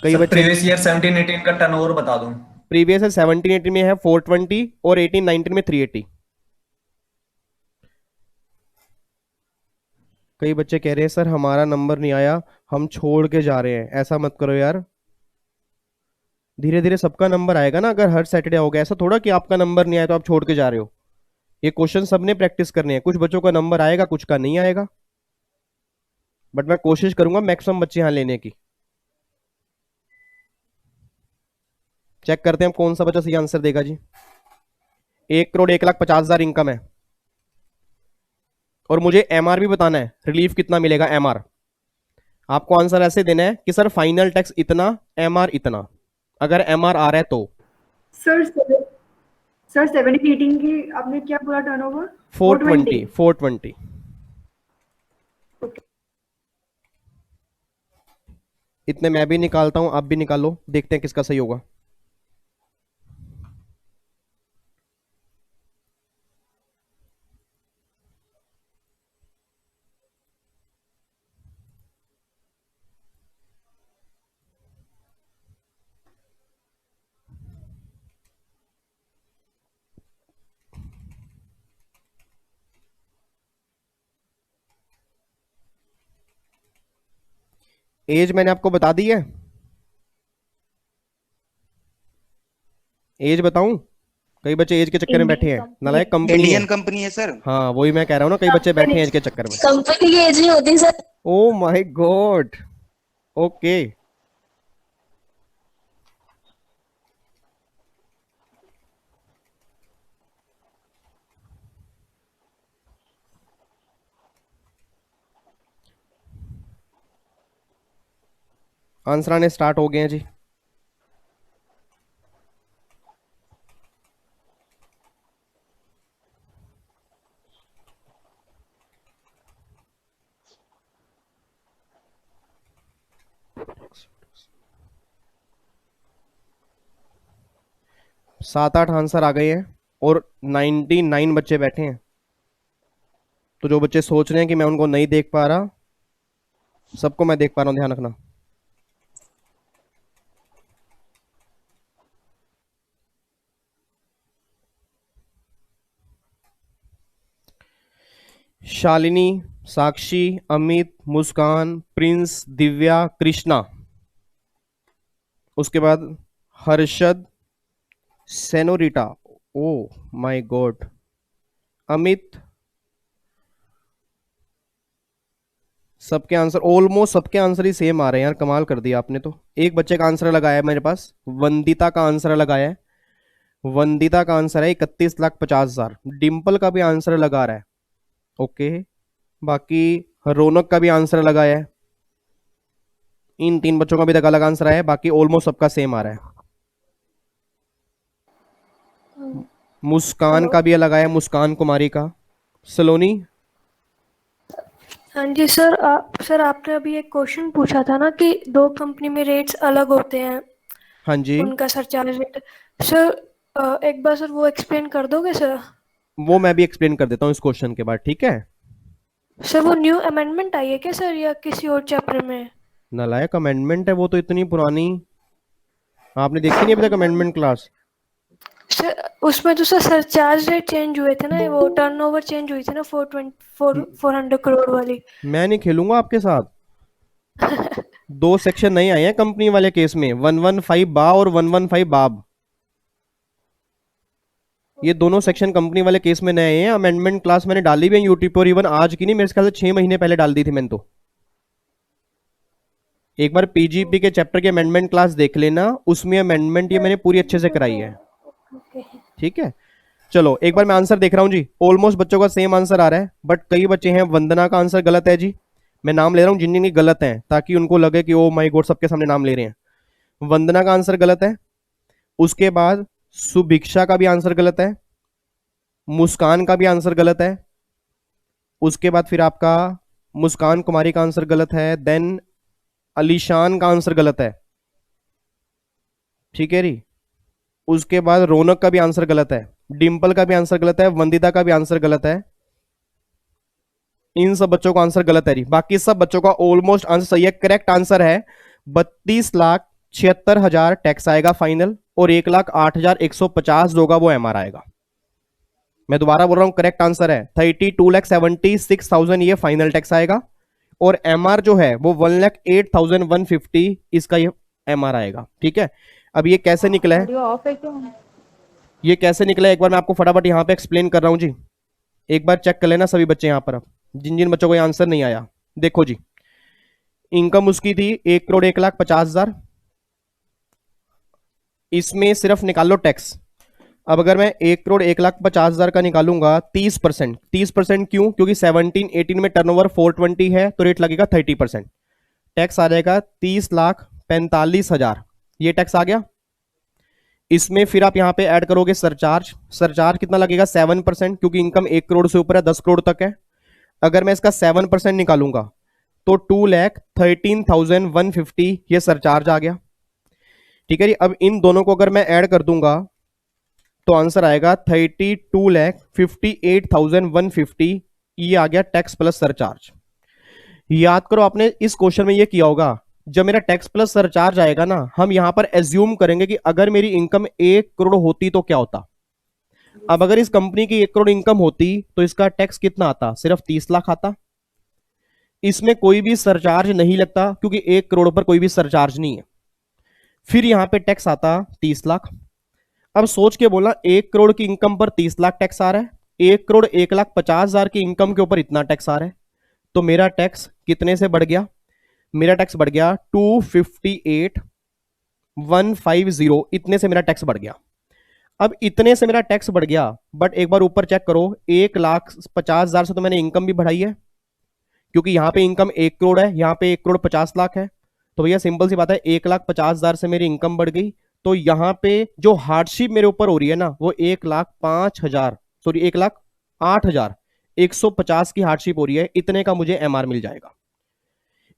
कई बच्चे प्रीवियस ईयर 17-18 का टर्नओवर बता दूं। प्रीवियस है 17-18 में है 420 और 18-19 में 380। कई बच्चे कह रहे हैं सर हमारा नंबर नहीं आया, हम छोड़ के जा रहे हैं। ऐसा मत करो यार, धीरे धीरे सबका नंबर आएगा ना। अगर हर सैटरडे हो गया, ऐसा थोड़ा कि आपका नंबर नहीं आया तो आप छोड़ के जा रहे हो। ये क्वेश्चन सबने प्रैक्टिस करने हैं, कुछ बच्चों का नंबर आएगा कुछ का नहीं आएगा, बट मैं कोशिश करूंगा मैक्सिमम बच्चे यहां लेने की। चेक करते हैं कौन सा बच्चा सही आंसर देगा जी। 1,01,50,000 इनकम है और मुझे एमआर भी बताना है, रिलीफ कितना मिलेगा एमआर। आपको आंसर ऐसे देना है कि सर फाइनल टैक्स इतना, एमआर इतना। अगर एमआर आ रहा है तो सर 17-18 की आपने क्या पूरा टर्नओवर? 420। इतने मैं भी निकालता हूं, आप भी निकालो, देखते हैं किसका सही होगा। एज मैंने आपको बता दी है, एज बताऊं? कई बच्चे एज के चक्कर में बैठे हैं। नालायक कंपनी इंडियन कंपनी है सर। हाँ वही मैं कह रहा हूं ना, कई बच्चे बैठे हैं एज के चक्कर में। कंपनी की एज नहीं होती sir. Oh my God, okay. Answer आने स्टार्ट हो गए हैं जी। सात आठ आंसर आ गए हैं और 99 बच्चे बैठे हैं। तो जो बच्चे सोच रहे हैं कि मैं उनको नहीं देख पा रहा, सबको मैं देख पा रहा हूं, ध्यान रखना। शालिनी, साक्षी, अमित, मुस्कान, प्रिंस, दिव्या, कृष्णा, उसके बाद Harshad, senorita, oh my God, Amit, सबके आंसर ऑलमोस्ट सबके आंसर ही सेम आ रहे हैं यार, कमाल कर दिया आपने। तो एक बच्चे का आंसर लगाया है मेरे पास, वंदिता का आंसर लगाया है। वंदिता का आंसर है 31,50,000। डिम्पल का भी आंसर लगा रहा है, ओके। बाकी रौनक का भी आंसर लगाया है। इन 3 बच्चों का भी अलग अलग आंसर आया है, बाकी ऑलमोस्ट सबका सेम आ रहा है। मुस्कान का भी अलग आया है, मुस्कान कुमारी का। सलोनी, हाँ जी सर। सर आपने अभी एक क्वेश्चन पूछा था ना कि 2 कंपनी में रेट्स अलग होते हैं, हाँ जी, उनका सरचार्ज रेट। सर एक बार सर वो एक्सप्लेन कर दोगे सर? वो मैं भी एक्सप्लेन कर देता हूँ इस क्वेश्चन के बाद, ठीक है। सर वो न्यू अमेंडमेंट आई है क्या सर, या किसी और चैप्टर में? नालायक, अमेंडमेंट है वो तो इतनी पुरानी, आपने देखी नहीं अभी तक अमेंडमेंट क्लास? सर उसमें तो सर सरचार्ज रेट चेंज हुए थे ना, वो टर्नओवर चेंज हुई थी ना 400 करोड़ वाली। मैं नहीं खेलूंगा आपके साथ। 2 सेक्शन नए आए हैं कंपनी वाले केस में, 115 बा और 115 बाब। ये दोनों सेक्शन कंपनी वाले केस में नए हैं। अमेंडमेंट क्लास मैंने डाली भी है यूट्यूब पर, इवन आज की नहीं, मेरे ख्याल से 6 महीने पहले डाल दी थी मैंने तो। एक बार पीजीपी के चैप्टर की अमेंडमेंट क्लास देख लेना, उसमें अमेंडमेंट ये मैंने पूरी अच्छे से कराई है, ठीक है। चलो एक बार मैं आंसर देख रहा हूं जी, ऑलमोस्ट बच्चों का सेम आंसर आ रहा है, बट कई बच्चे हैं। वंदना का आंसर गलत है जी, मैं नाम ले रहा हूं जिन जिन की गलत है, ताकि उनको लगे कि ओ माय गॉड सबके सामने नाम ले रहे हैं। वंदना का आंसर गलत है। उसके बाद सुभिक्षा का भी आंसर गलत है। मुस्कान का भी आंसर गलत है। उसके बाद फिर आपका मुस्कान कुमारी का आंसर गलत है। देन अलीशान का आंसर गलत है, ठीक है री। उसके बाद रौनक का भी आंसर गलत है। डिम्पल का भी आंसर गलत है। वंदिता का भी आंसर गलत है। इन सब बच्चों का आंसर गलत है री। बाकी सब बच्चों का ऑलमोस्ट आंसर सही है। करेक्ट आंसर है 32,76,000 टैक्स आएगा फाइनल, और 1,08,150 होगा वो एमआर आएगा। मैं दोबारा बोल रहा हूं, करेक्ट आंसर है 32,76,000 ये फाइनल टैक्स आएगा, और एमआर जो है वो 1,08,150 इसका ये एमआर आएगा, ठीक है। अब ये कैसे निकला है, ये कैसे निकला है एक बार मैं आपको फटाफट यहां पे एक्सप्लेन कर रहा हूं जी। एक बार चेक कर लेना सभी बच्चे यहां पर, अब जिन जिन बच्चों को ये आंसर नहीं आया। देखो जी, इनकम उसकी थी 1,01,50,000, इसमें सिर्फ निकाल लो टैक्स। अब अगर मैं 1,01,50,000 का निकालूंगा 30%, 30% क्यों? क्योंकि 17-18 में टर्नओवर 420 है, तो रेट लगेगा 30%। टैक्स आ जाएगा 30,45,000, ये टैक्स आ गया। इसमें फिर आप यहां पे ऐड करोगे सरचार्ज। सरचार्ज कितना लगेगा? 7%, क्योंकि इनकम 1 करोड़ से ऊपर है, 10 करोड़ तक है। अगर मैं इसका 7% निकालूंगा तो 2,13,150 ये सरचार्ज आ गया, ठीक है जी। अब इन दोनों को अगर मैं ऐड कर दूंगा तो आंसर आएगा 32,58,150, ये आ गया टैक्स प्लस सरचार्ज। याद करो आपने इस क्वेश्चन में ये किया होगा, जब मेरा टैक्स प्लस सरचार्ज आएगा ना, हम यहां पर एज्यूम करेंगे कि अगर मेरी इनकम 1 करोड़ होती तो क्या होता। अब अगर इस कंपनी की 1 करोड़ इनकम होती तो इसका टैक्स कितना आता? सिर्फ 30 लाख आता। इसमें कोई भी सरचार्ज नहीं लगता, क्योंकि 1 करोड़ पर कोई भी सरचार्ज नहीं है। फिर यहां पे टैक्स आता 30 लाख। अब सोच के बोला, 1 करोड़ की इनकम पर 30 लाख टैक्स आ रहा है, 1 करोड़ 1,50,000 की इनकम के ऊपर इतना टैक्स आ रहा है, तो मेरा टैक्स कितने से बढ़ गया? मेरा टैक्स बढ़ गया 258,150, इतने से मेरा टैक्स बढ़ गया। अब इतने से मेरा टैक्स बढ़ गया, बट एक बार ऊपर चेक करो, 1,50,000 से तो मैंने इनकम भी बढ़ाई है, क्योंकि यहां पे इनकम 1 करोड़ है, यहां पे 1 करोड़ 50 लाख है, तो भैया सिंपल सी बात है 1,50,000 से मेरी इनकम बढ़ गई। तो यहां पे जो हार्डशिप मेरे ऊपर हो रही है ना, वो 1,08,150 की हार्डशिप हो रही है, इतने का मुझे एमआर मिल जाएगा।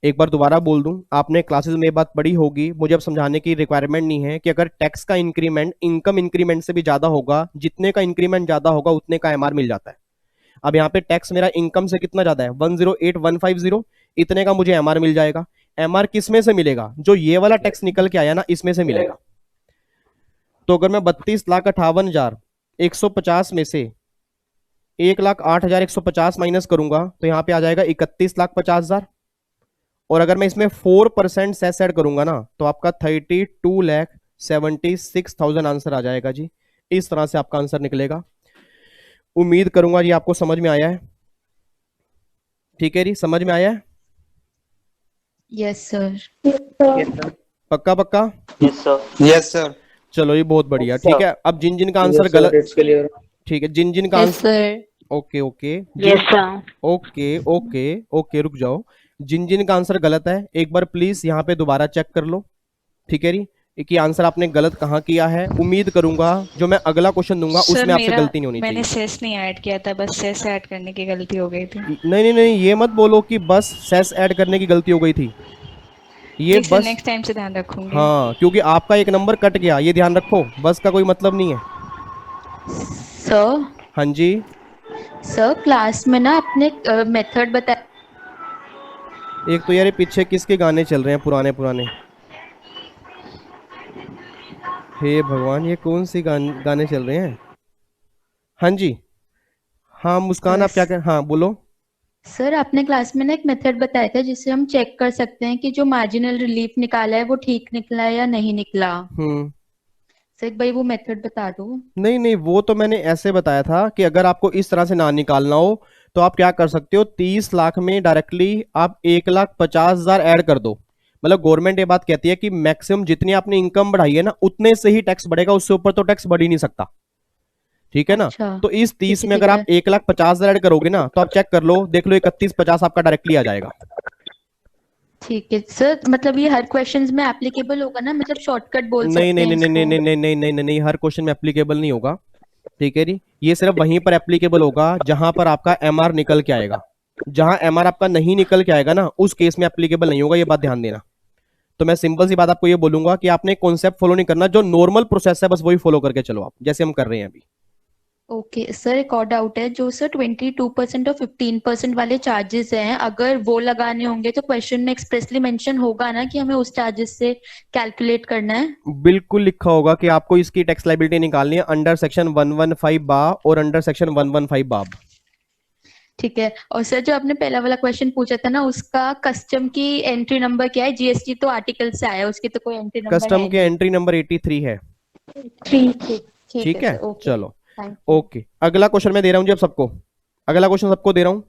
एक बार दोबारा बोल दूं, आपने क्लासेस में बात पढ़ी होगी, मुझे अब समझाने की रिक्वायरमेंट नहीं है कि अगर टैक्स का इंक्रीमेंट इनकम इंक्रीमेंट से भी ज्यादा होगा, जितने का इंक्रीमेंट ज्यादा होगा उतने का एमआर मिल जाता है। अब यहाँ पे टैक्स मेरा इनकम से कितना ज्यादा है? 108,150, इतने का मुझे एमआर मिल जाएगा। एमआर किस में से मिलेगा? जो ये वाला टैक्स निकल के आया ना, इसमें से मिलेगा। तो अगर मैं 32,58,150 में से 1,08,150 माइनस करूंगा तो यहां पे आ जाएगा 31,50,000, और अगर मैं इसमें 4% सेस ऐड करूंगा ना, तो आपका 32,76,000 आंसर आ जाएगा जी। इस तरह से आपका आंसर निकलेगा। उम्मीद करूंगा जी आपको समझ में आया है, ठीक है जी, समझ में आया है? Yes sir. पक्का पक्का? Yes sir. Yes sir. चलो ये बहुत बढ़िया, ठीक है। अब जिन जिन का आंसर गलत, ठीक है, जिन जिन का yes answer, sir. Okay okay, yes sir. Okay okay okay, रुक जाओ। जिन जिन का आंसर गलत है एक बार प्लीज यहाँ पे दोबारा चेक कर लो, ठीक है री, कि आंसर आपने गलत कहाँ किया है। उम्मीद करूंगा जो मैं अगला क्वेश्चन दूंगा सर उसमें आपसे मेरा गलती नहीं होनी मैंने चाहिए। सेस नहीं ऐड किया था, बस सेस ऐड करने की गलती हो गई थी। नहीं नहीं नहीं, ये मत बोलो कि बस सेस ऐड करने की गलती हो गई थी, ये ठीक है, बस, नेक्स्ट टाइम से ध्यान रखूंगी। हाँ, क्योंकि आपका एक नंबर कट गया, ये ध्यान रखो, बस का कोई मतलब नहीं है। सर हाँ जी, सर क्लास में ना अपने मेथड बता। एक तो यार ये पीछे किसके गाने चल रहे हैं पुराने पुराने, हे भगवान, ये कौन सी गाने चल रहे हैं। हाँ जी, हाँ मुस्कान, आप क्या कर, हाँ बोलो। सर आपने क्लास में ना एक मेथड बताया था जिससे हम चेक कर सकते हैं कि जो मार्जिनल रिलीफ निकाला है वो ठीक निकला है या नहीं निकला। हम्म, सर एक भाई वो मेथड बता दो। नहीं नहीं, वो तो मैंने ऐसे बताया था कि अगर आपको इस तरह से ना निकालना हो तो आप क्या कर सकते हो, 30 लाख में डायरेक्टली आप 1,50,000 ऐड कर दो। मतलब गवर्नमेंट ये बात कहती है कि मैक्सिमम जितनी आपने इनकम बढ़ाई है ना उतने से ही टैक्स बढ़ेगा, उससे ऊपर तो टैक्स बढ़ ही नहीं सकता, ठीक है ना। अच्छा तो इस 30 में ठीक अगर है। आप 1,50,000 ऐड करोगे ना तो आप चेक कर लो, देख लो 31,50 आपका डायरेक्टली आ जाएगा। ठीक है सर, मतलब ये हर क्वेश्चंस में एप्लीकेबल होगा ना, मतलब शॉर्टकट बोल नहीं सकते नहीं हैं नहीं नहीं इसको। नहीं नहीं नहीं नहीं नहीं नहीं, हर क्वेश्चन में एप्लीकेबल नहीं होगा, ठीक है जी। ये सिर्फ वहीं पर एप्लीकेबल होगा जहां पर आपका एमआर निकल के आएगा, जहां एमआर आपका नहीं निकल के आएगा ना उस केस में एप्लीकेबल नहीं होगा, ये बात ध्यान देना। तो मैं सिंपल सी बात आपको ये बोलूंगा कि आपने कॉन्सेप्ट फॉलो नहीं करना, जो नॉर्मल प्रोसेस है बस वही फॉलो करके चलो आप, जैसे हम कर रहे हैं अभी। ओके सर, एक और डाउट है, जो सर 22% और 15% वाले चार्जेस हैं, अगर वो लगाने होंगे तो क्वेश्चन में एक्सप्रेसली मेंशन होगा ना कि हमें उस चार्जेस से कैलकुलेट करना है। बिल्कुल लिखा होगा कि आपको इसकी टैक्स लाइबिलिटी निकालनी है अंडर सेक्शन 115 बा और अंडर सेक्शन 115 बाब। ठीक है। और सर जो आपने पहला वाला क्वेश्चन पूछा था ना, उसका कस्टम की एंट्री नंबर क्या है? जीएसटी तो आर्टिकल से आया है, उसकी तो कोई एंट्री नंबर कस्टम है के नहीं। एंट्री नंबर 83 है। ठीक ठीक है ठीक है, सर, ओके। चलो, थैंक यू। ओके। अगला क्वेश्चन मैं दे रहा हूं जी अब सबको, अगला क्वेश्चन सबको दे रहा हूं।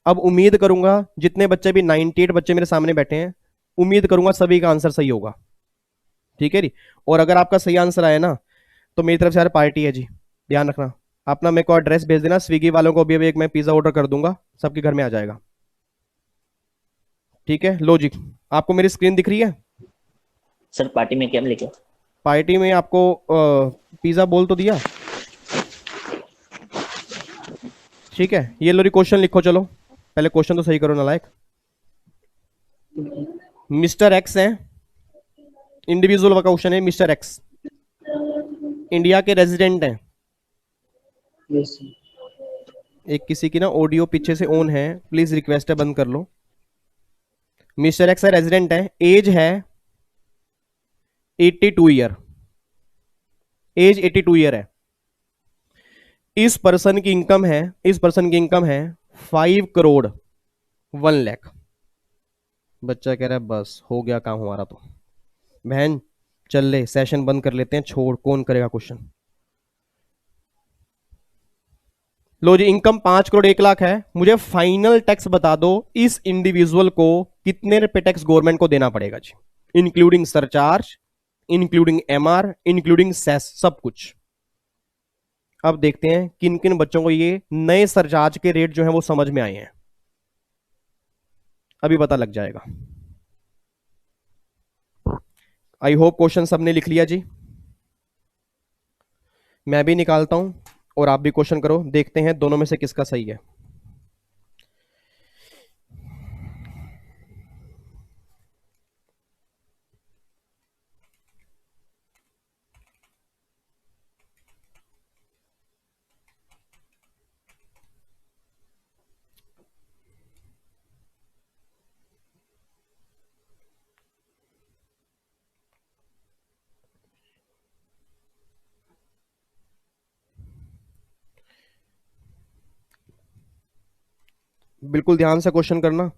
अब उम्मीद करूंगा जितने बच्चे भी 98 बच्चे मेरे सामने बैठे हैं, उम्मीद करूंगा सभी का आंसर सही होगा, ठीक है जी। और अगर आपका सही आंसर आया ना तो मेरी तरफ से यार पार्टी है जी, ध्यान रखना। अपना मेरे को एड्रेस भेज देना, स्विगी वालों को भी अभी एक मैं पिज्जा ऑर्डर कर दूंगा, सबके घर में आ जाएगा, ठीक है। लो जी, आपको मेरी स्क्रीन दिख रही है। सर पार्टी में क्या लेके? पार्टी में आपको पिज्जा बोल तो दिया, ठीक है। ये लो, क्वेश्चन लिखो, चलो पहले क्वेश्चन तो सही करो नालायक। मिस्टर एक्स है, इंडिविजुअल का क्वेश्चन है। मिस्टर एक्स इंडिया के रेजिडेंट हैं। यस। एक किसी की ना ऑडियो पीछे से ऑन है, प्लीज रिक्वेस्ट है बंद कर लो। मिस्टर एक्स है, रेजिडेंट है, एज है 82 ईयर, एज 82 ईयर है। इस पर्सन की इनकम है, इस पर्सन की इनकम है 5 करोड़ 1 लाख। बच्चा कह रहा है बस हो गया काम हमारा, तो बहन चल ले, सेशन बंद कर लेते हैं, छोड़, कौन करेगा क्वेश्चन। लो जी, इनकम 5 करोड़ 1 लाख है। मुझे फाइनल टैक्स बता दो, इस इंडिविजुअल को कितने रुपए टैक्स गवर्नमेंट को देना पड़ेगा जी, including surcharge, including MR, including cess, सब कुछ। अब देखते हैं किन किन बच्चों को ये नए सरचार्ज के रेट जो है वो समझ में आए हैं, अभी पता लग जाएगा। आई होप क्वेश्चन सबने लिख लिया जी। मैं भी निकालता हूं और आप भी क्वेश्चन करो, देखते हैं दोनों में से किसका सही है। बिल्कुल ध्यान से क्वेश्चन करना।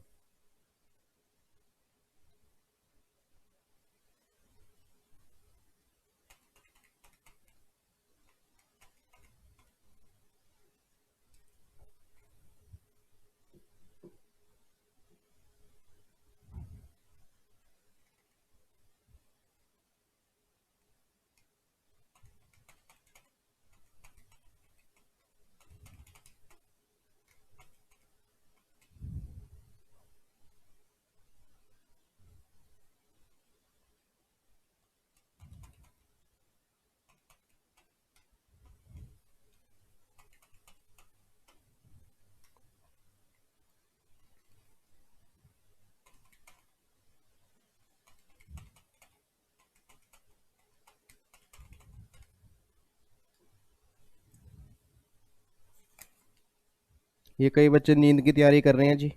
ये कई बच्चे नींद की तैयारी कर रहे हैं जी,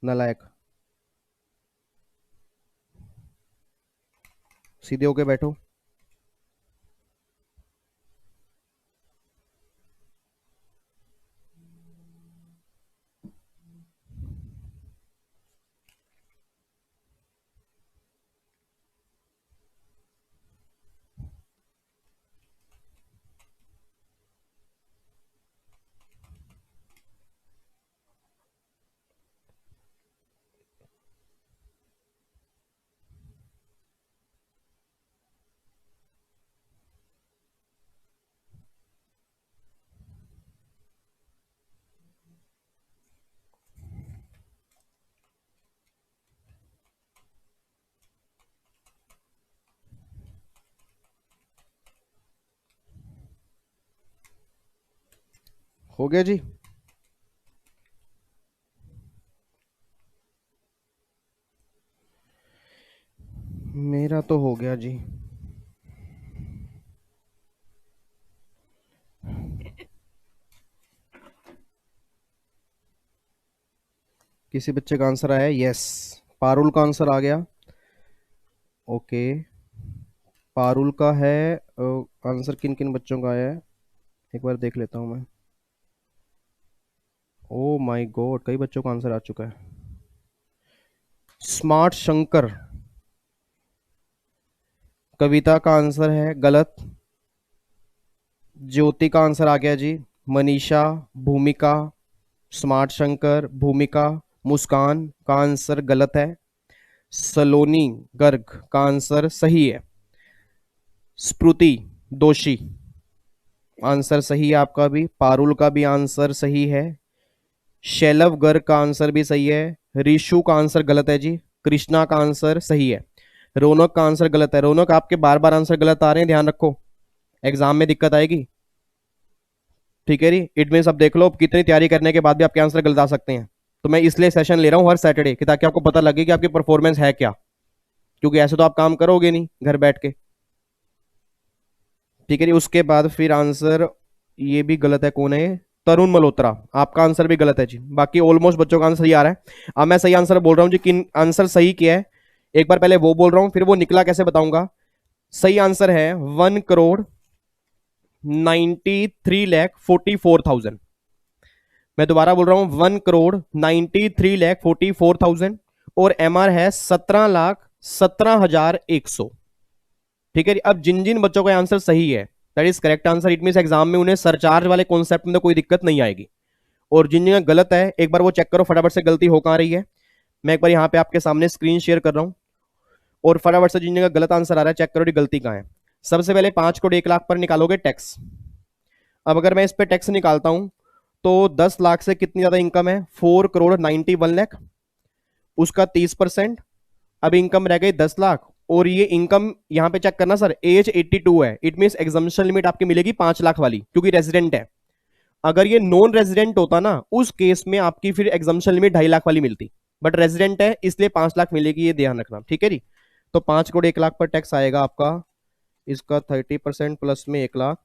नालायक। सीधे होके बैठो। हो गया जी। मेरा तो हो गया जी। किसी बच्चे का आंसर आया? यस, पारुल का आंसर आ गया। ओके, पारुल का है आंसर। किन किन बच्चों का आया है एक बार देख लेता हूं मैं। ओ माय गॉड, कई बच्चों का आंसर आ चुका है। स्मार्ट शंकर, कविता का आंसर है गलत। ज्योति का आंसर आ गया जी। मनीषा, भूमिका, स्मार्ट शंकर, भूमिका, मुस्कान का आंसर गलत है। सलोनी गर्ग का आंसर सही है। स्मृति दोषी, आंसर सही है आपका भी। पारुल का भी आंसर सही है। शैलव गर्ग का आंसर भी सही है। ऋषु का आंसर गलत है जी। कृष्णा का आंसर सही है। रौनक का आंसर गलत है। रौनक, आपके बार बार आंसर गलत आ रहे हैं, ध्यान रखो, एग्जाम में दिक्कत आएगी। ठीक है जी, इट मीन अब देख लो, कितनी तैयारी करने के बाद भी आपके आंसर गलत आ सकते हैं। तो मैं इसलिए सेशन ले रहा हूं हर सैटरडे कि ताकि आपको पता लगे कि आपकी परफॉर्मेंस है क्या, क्योंकि ऐसे तो आप काम करोगे नहीं घर बैठ के। ठीक है जी, उसके बाद फिर आंसर ये भी गलत है। कौन है? तरुण मल्होत्रा, आपका आंसर भी गलत है जी। बाकी ऑलमोस्ट बच्चों का आंसर सही आ रहा है। अब मैं सही आंसर बोल रहा हूं जी, किन आंसर सही किया है एक बार पहले वो बोल रहा हूं, फिर वो निकला कैसे बताऊंगा। सही आंसर है 1,93,44,000। मैं दोबारा बोल रहा हूं 1,93,44,000 और MR है 17,17,100। ठीक है, अब जिन जिन बच्चों का आंसर सही है, that is correct answer, it means exam में उन्हें सरचार्ज वाले कॉन्सेप्ट में तो कोई दिक्कत नहीं आएगी। और जिन जिन का गलत है एक बार वो चेक करो फटाफट से, गलती हो कहां रही है। मैं एक बार यहां पे आपके सामने स्क्रीन शेयर कर रहा हूं और फटाफट से जिन जिन का गलत आंसर आ रहा है चेक करो गलती कहां है। सबसे पहले 5 करोड़ 1 लाख पर निकालोगे टैक्स। अब अगर मैं इस पे टैक्स निकालता हूं तो 10 लाख से कितनी ज्यादा इनकम है? 4,91,00,000, उसका 30%। अब इनकम रह गई 10 लाख और ये इनकम यहां पे चेक करना सर, एज 82 है, इट मींस एग्जम्पशन लिमिट आपकी मिलेगी 5 लाख वाली, क्योंकि रेजिडेंट है। अगर ये नॉन रेजिडेंट होता ना, उस केस में आपकी फिर एग्जम्पशन लिमिट 2.5 लाख वाली मिलती, बट रेजिडेंट है इसलिए 5 लाख मिलेगी, ये ध्यान रखना। ठीक है जी, तो 5 करोड़ 1 लाख पर टैक्स आएगा आपका, इसका 30% प्लस में 1 लाख,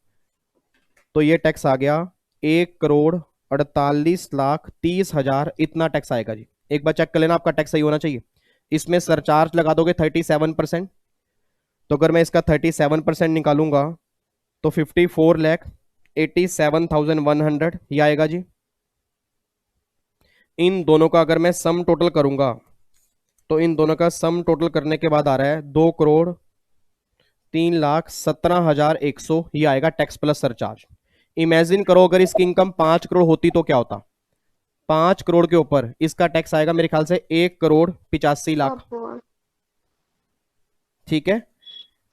तो ये टैक्स आ गया 1,48,30,000, इतना टैक्स आएगा जी। एक बार चेक कर लेना, आपका टैक्स सही होना चाहिए। इसमें सरचार्ज लगा दोगे 37%, तो अगर मैं इसका 37% निकालूंगा तो 54,87,100 ये आएगा जी। इन दोनों का अगर मैं सम टोटल करूंगा तो इन दोनों का सम टोटल करने के बाद आ रहा है 2,03,17,100, ये आएगा टैक्स प्लस सरचार्ज। इमेजिन करो अगर इसकी इनकम 5 करोड़ होती तो क्या होता। 5 करोड़ के ऊपर इसका टैक्स आएगा मेरे ख्याल से 1,85,00,000। ठीक है,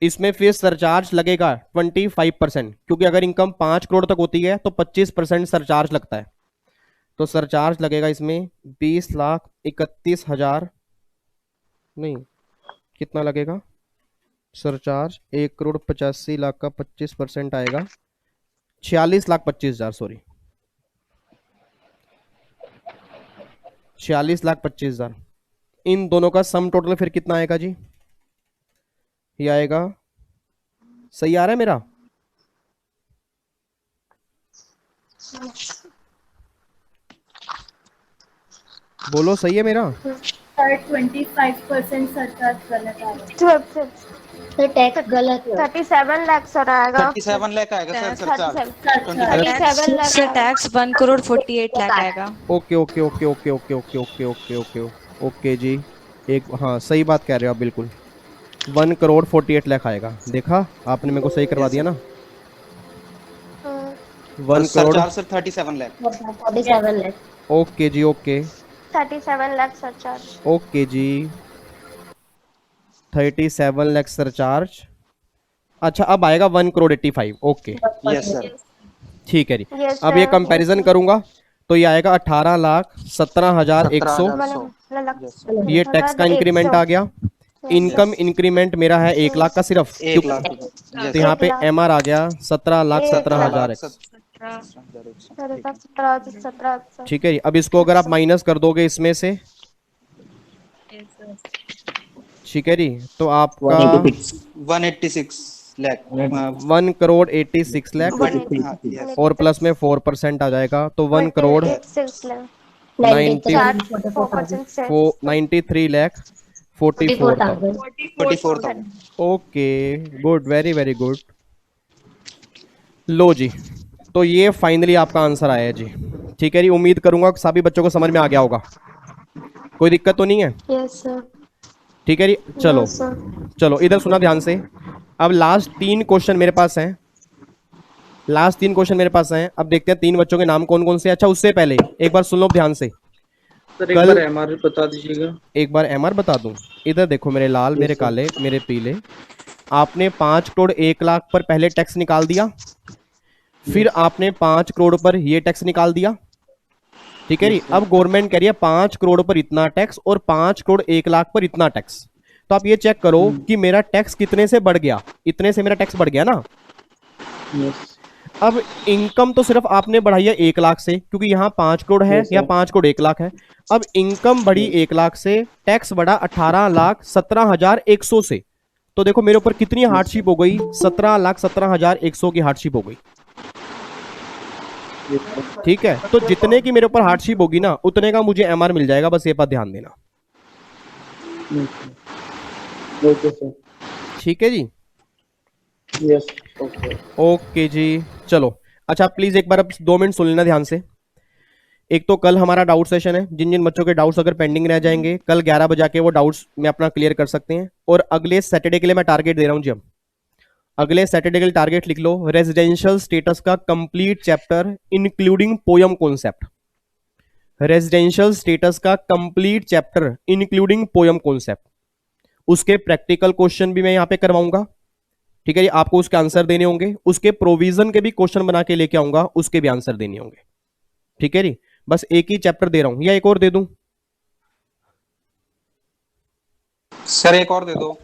इसमें फिर सरचार्ज लगेगा 25%, क्योंकि अगर इनकम 5 करोड़ तक होती है तो 25% सरचार्ज लगता है। तो सरचार्ज लगेगा इसमें 20,31,000, नहीं कितना लगेगा सरचार्ज, 1,85,00,000 का 25% आएगा 46,25,000, सॉरी 46,25,000। इन दोनों का सम टोटल फिर कितना आएगा जी? ये आएगा, सही आ रहा है मेरा? बोलो सही है मेरा? सर 25% सरचार्ज गलत आ रहा है। सर टैक्स गलत है। 37 लाख सर आएगा। 37 लाख आएगा sir surcharge. 37 lakh sir tax 1,48 lakh आएगा। Okay okay okay okay okay okay okay okay okay okay जी, एक हाँ सही बात कह रहे हो आप बिल्कुल। 1,48 लाख आएगा। देखा आपने मेरे को सही करवा दिया ना। 1 crore surcharge sir 37 lakh. 47 lakh. Okay जी ओके 37 लाख सरचार्ज। ओके जी 37 लाख सरचार्ज। अच्छा अब आएगा 1,85 ओके यस सर। ठीक है जी। Yes, अब ये sir. कंपैरिजन करूंगा तो ये आएगा 18,17,100। ये टैक्स का इंक्रीमेंट आ गया। इनकम इंक्रीमेंट मेरा है 1 लाख का सिर्फ, 1 लाख। तो यहाँ पे MR आ गया 17,17,000। ठीक है जी। अब इसको अगर आप माइनस कर दोगे इसमें से, ठीक है जी, तो आपका 186 लाख। 1,86 लाख और प्लस में 4% आ जाएगा तो 1,93 lakh 44,000। Okay good, very very good. लो जी, तो ये फाइनली आपका आंसर आया है जी। ठीक है जी, उम्मीद करूंगा कि सभी बच्चों को समझ में आ गया होगा, कोई दिक्कत तो नहीं है? Yes sir. ठीक है जी, चलो चलो इधर सुना ध्यान से। अब लास्ट 3 क्वेश्चन मेरे पास हैं, लास्ट 3 क्वेश्चन मेरे पास हैं। अब देखते हैं 3 बच्चों के नाम कौन कौन से। अच्छा उससे पहले एक बार सुन लो ध्यान से। सर एक बार एमआर बता दीजिएगा। एक बार एमआर बता दूं? इधर देखो मेरे लाल, मेरे काले, मेरे पीले। आपने 5 करोड़ 1 लाख पर पहले टैक्स निकाल दिया, फिर आपने 5 करोड़ पर ये टैक्स निकाल दिया। ठीक है जी। अब गवर्नमेंट कह रही है 5 करोड़ पर इतना टैक्स और 5 करोड़ 1 लाख पर इतना टैक्स। तो आप ये चेक करो कि मेरा टैक्स कितने से बढ़ गया। इतने से मेरा टैक्स बढ़ गया ना। अब इनकम तो सिर्फ आपने बढ़ाई है 1 लाख से, क्योंकि यहाँ 5 करोड़ है या 5 करोड़ 1 लाख है। अब इनकम बढ़ी 1 लाख से, टैक्स बढ़ा 18,17,100 से। तो देखो मेरे ऊपर कितनी हार्डशिप हो गई, 17,17,100 की हार्डशिप हो गई। ठीक है, तो जितने की मेरे ऊपर हार्डशिप होगी ना उतने का मुझे एमआर मिल जाएगा, बस ये बात ध्यान देना। ठीक है जी। यस ओके जी चलो। अच्छा प्लीज एक बार अब 2 मिनट सुन लेना ध्यान से। एक तो कल हमारा डाउट सेशन है, जिन जिन बच्चों के डाउट्स अगर पेंडिंग रह जाएंगे कल 11 बजे आके वो डाउट्स में अपना क्लियर कर सकते हैं। और अगले सैटरडे के लिए मैं टारगेट दे रहा हूं जी। अब अगले सैटरडे के लिए टारगेट लिख लो, रेजिडेंशियल स्टेटस का complete chapter including POEM concept. Residential status का complete chapter including POEM concept. उसके प्रैक्टिकल क्वेश्चन भी मैं यहाँ पे करवाऊंगा। ठीक है जी, आपको उसके आंसर देने होंगे। उसके प्रोविजन के भी क्वेश्चन बना के लेके आऊंगा, उसके भी आंसर देने होंगे। ठीक है जी, बस एक ही चैप्टर दे रहा हूं या एक और दे दूं? सर एक और दे दो।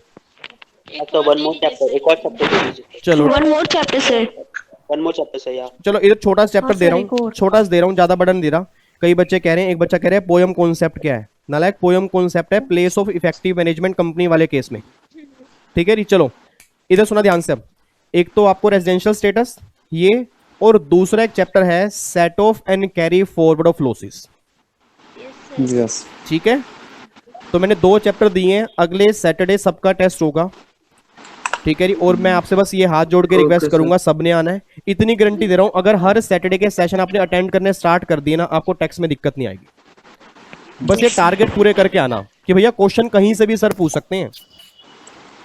तो वन मोर चैप्टर, एक और चैप्टर दे दीजिए। चलो one more chapter sir. One more chapter sir यार। चलो इधर छोटा सा चैप्टर दे रहा हूँ, छोटा सा दे रहा हूँ, ज्यादा बर्डन दे रहा। कई बच्चे कह रहे हैं, एक बच्चा कह रहा है पोयम कॉन्सेप्ट क्या है। नालायक, पोयम कॉन्सेप्ट है place of effective management company वाले केस में। ठीक है जी, चलो इधर सुना ध्यान से। अब एक तो आपको रेजिडेंशियल स्टेटस ये, और दूसरा एक चैप्टर है set of and carry forward of losses. Yes ठीक है, तो मैंने 2 चैप्टर दिए हैं। अगले सैटरडे सबका टेस्ट होगा। ठीक है जी, और मैं आपसे बस ये हाथ जोड़ के रिक्वेस्ट करूंगा, सबने आना है। इतनी गारंटी दे रहा हूं, अगर हर सैटरडे के सेशन आपने अटेंड करने स्टार्ट कर दिए ना, आपको टैक्स में दिक्कत नहीं आएगी। बस ये टारगेट पूरे करके आना कि भैया क्वेश्चन कहीं से भी सर पूछ सकते हैं।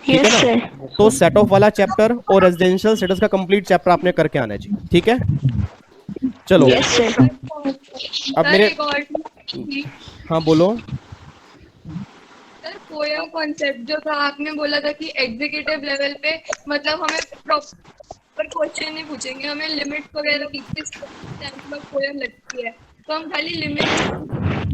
ठीक है ना, तो सेट ऑफ वाला चैप्टर और रेजिडेंशियल स्टेटस का कंप्लीट चैप्टर आपने करके आना है जी। ठीक है, चलो अब मेरे, हाँ बोलो। सर पोयम कॉन्सेप्ट जो था, आपने बोला था कि एग्जीक्यूटिव लेवल पे मतलब हमें प्रॉपर क्वेश्चन नहीं पूछेंगे, हमें लिमिट वगैरह किस टाइम पर पोयम लगती है, तो हम खाली लिमिट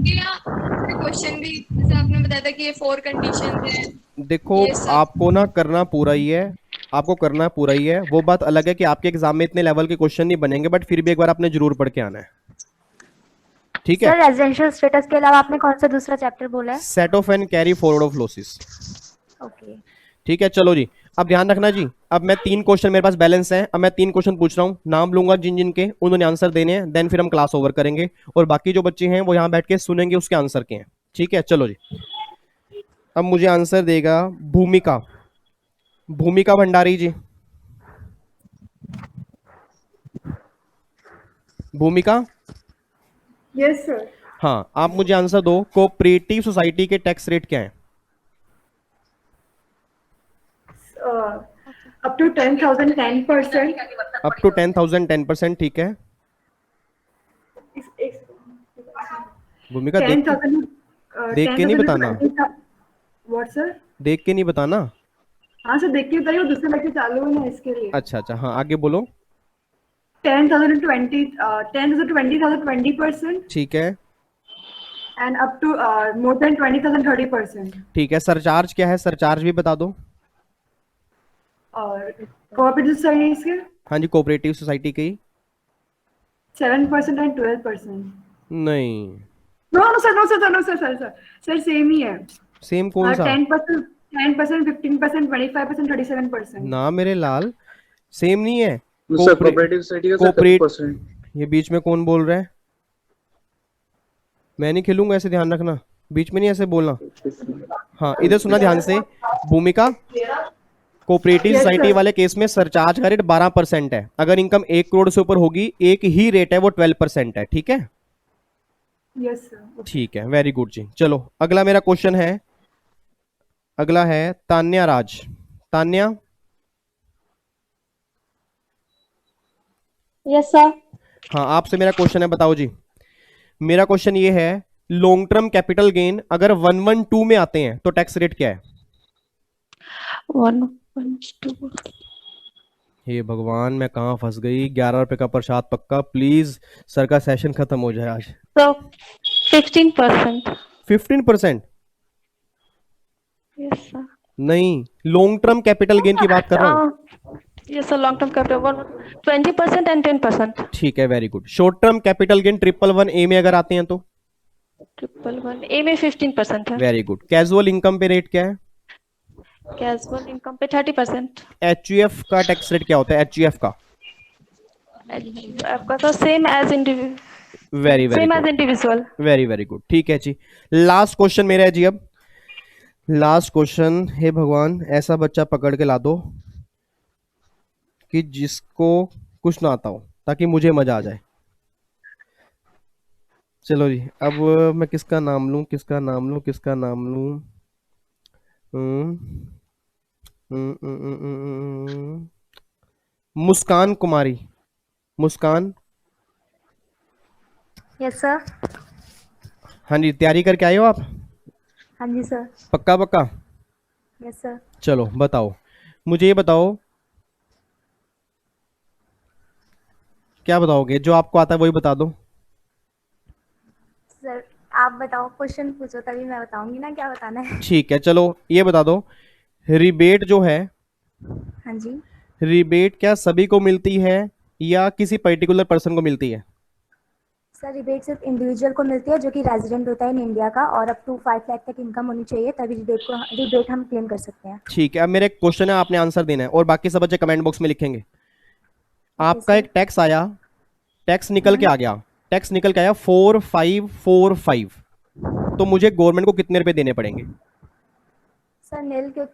या क्वेश्चन भी, जैसे आपने बताया था कि ये 4 कंडीशन है। देखो आपको ना करना पूरा ही है, आपको करना पूरा ही है। वो बात अलग है कि आपके एग्जाम में इतने लेवल के क्वेश्चन नहीं बनेंगे, बट फिर भी एक बार आपने जरूर पढ़ के आना है। ठीक है सर, रेजिडेंशियल स्टेटस के अलावा आपने कौन सा दूसरा चैप्टर बोला है? Set of and carry forward of losses. Okay ठीक है, चलो जी। अब ध्यान रखना जी, अब मैं 3 क्वेश्चन मेरे पास बैलेंस है, अब मैं 3 क्वेश्चन पूछ रहा हूँ, नाम लूंगा जिन जिन के, उन्होंने आंसर देने हैं, देन फिर हम क्लास ओवर करेंगे और बाकी जो बच्चे हैं वो यहाँ बैठ के सुनेंगे उसके आंसर के हैं। ठीक है, चलो जी। अब मुझे आंसर देगा भूमिका, भूमिका भंडारी जी। भूमिका, यस सर। हाँ, आप मुझे आंसर दो, कोऑपरेटिव सोसाइटी के टैक्स रेट क्या है? Up to 10,000 10%। अप टू 10,000 10%, ठीक है। भूमिका देख के नहीं बताना। What sir? देख के नहीं बताना। हाँ सर, देख के बताइए, दूसरे लेक्चर चालू है ना इसके लिए। अच्छा, हाँ आगे बोलो। 10,000 20,000 20%। ठीक है। And up to more than 20,000 30%। ठीक है, सरचार्ज क्या है? सरचार्ज भी बता दो। और कोऑपरेटिव सोसाइटी इसके? हाँ जी, कोऑपरेटिव सोसाइटी की 7% एंड 12%। नहीं, नो सर सेम ही है। सेम कौन सा? 10%, 15%, 25%, 37%। ना मेरे लाल, सेम नहीं है। कोऑपरेटिव सोसाइटी का 30%। ये बीच में कौन बोल रहा है? मैं नहीं खेलूंगा ऐसे, ध्यान रखना, बीच में नहीं ऐसे बोलना। हाँ, इधर सुना ध्यान से। भूमिका, कोऑपरेटिव सोसाइटी वाले केस में सरचार्ज का रेट 12% है। अगर इनकम 1 करोड़ से ऊपर होगी, एक ही रेट है, वो 12% है। ठीक है, यस सर। ठीक है, वेरी गुड जी। चलो अगला मेरा क्वेश्चन है, अगला है तान्या राज। Tanya, yes sir. हाँ, आपसे मेरा क्वेश्चन है, बताओ जी। मेरा क्वेश्चन ये है, लॉन्ग टर्म कैपिटल गेन अगर 112 में आते हैं तो टैक्स रेट क्या है? 112। हे भगवान, मैं कहाँ फंस गई। 11 रुपए का प्रसाद पक्का, प्लीज सर का सेशन खत्म हो जाए आज। तो 15%। 15%? Yes sir. नहीं, लॉन्ग टर्म कैपिटल गेन की बात कर रहा हूँ। Yes sir, long term capital 20% and 10%। ठीक है, very good. Short term capital gain 111A में अगर आते हैं तो? 111A में 15% है। Very good. कैजुअल इनकम पे रेट क्या है? कैजुअल इनकम पे 30%। HUF का टैक्स रेट क्या होता है? HUF का? आपका तो same as individual. Very same as individual. Very very good. ठीक है जी, लास्ट क्वेश्चन मेरा है जी। अब लास्ट क्वेश्चन, हे भगवान ऐसा बच्चा पकड़ के ला दो कि जिसको कुछ ना आता हो, ताकि मुझे मजा आ जाए। चलो जी, अब मैं किसका नाम लूं, किसका नाम लूं, किसका नाम लूं? मुस्कान कुमारी। मुस्कान। Yes sir. हाँ जी, तैयारी करके आए हो आप? हाँ जी सर। पक्का पक्का? Yes sir. चलो बताओ, मुझे ये बताओ, क्या बताओगे? जो आपको आता है वही बता दो। सर आप बताओ, क्वेश्चन पूछो तभी मैं बताऊंगी ना क्या बताना है। ठीक है, चलो ये बता दो, रिबेट जो है, हाँ जी। रिबेट क्या सभी को मिलती है या किसी पर्टिकुलर पर्सन को मिलती है? सर रिबेट सिर्फ इंडिविजुअल को मिलती है जो कि रेजिडेंट होता है इन इंडिया का, और अप टू 5 लाख तक इनकम होनी चाहिए, तभी रिबेट हम क्लेम कर सकते हैं। ठीक है, अब मेरे क्वेश्चन है, आपने आंसर देना है और बाकी सब बच्चे कमेंट बॉक्स में लिखेंगे। आपका एक टैक्स आया, टैक्स निकल के आ गया, टैक्स निकल के आया 4545, तो मुझे गवर्नमेंट को कितने रुपए देने पड़ेंगे? सर नील के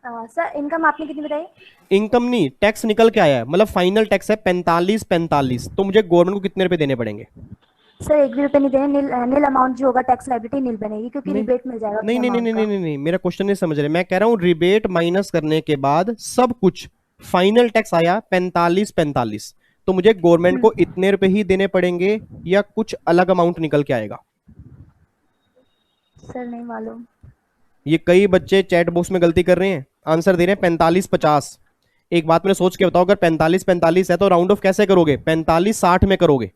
सर इनकम आपने कितनी बताई? इनकम नहीं, टैक्स निकल के आया है, मतलब फाइनल टैक्स है 4545, तो मुझे गवर्नमेंट को कितने रुपए देने पड़ेंगे? सर 1 भी रुपए नहीं देने, नील अमाउंट जो होगा टैक्स लायबिलिटी नील बनेगी, क्योंकि रिबेट मिल जाएगा। नहीं नहीं नहीं नहीं नहीं नहीं, मेरा क्वेश्चन नहीं समझ रहे। मैं कह रहा हूँ रिबेट माइनस करने के बाद सब कुछ फाइनल टैक्स आया 4545, तो मुझे गवर्नमेंट को इतने रुपए ही देने पड़ेंगे या कुछ अलग अमाउंट निकल के आएगा? सर नहीं मालूम। ये कई बच्चे चैट बॉक्स में गलती कर रहे हैं, आंसर दे रहे हैं 4550। एक बात मैंने सोच के बताओ, अगर 4545 है तो राउंड ऑफ कैसे करोगे? 4560 में करोगे।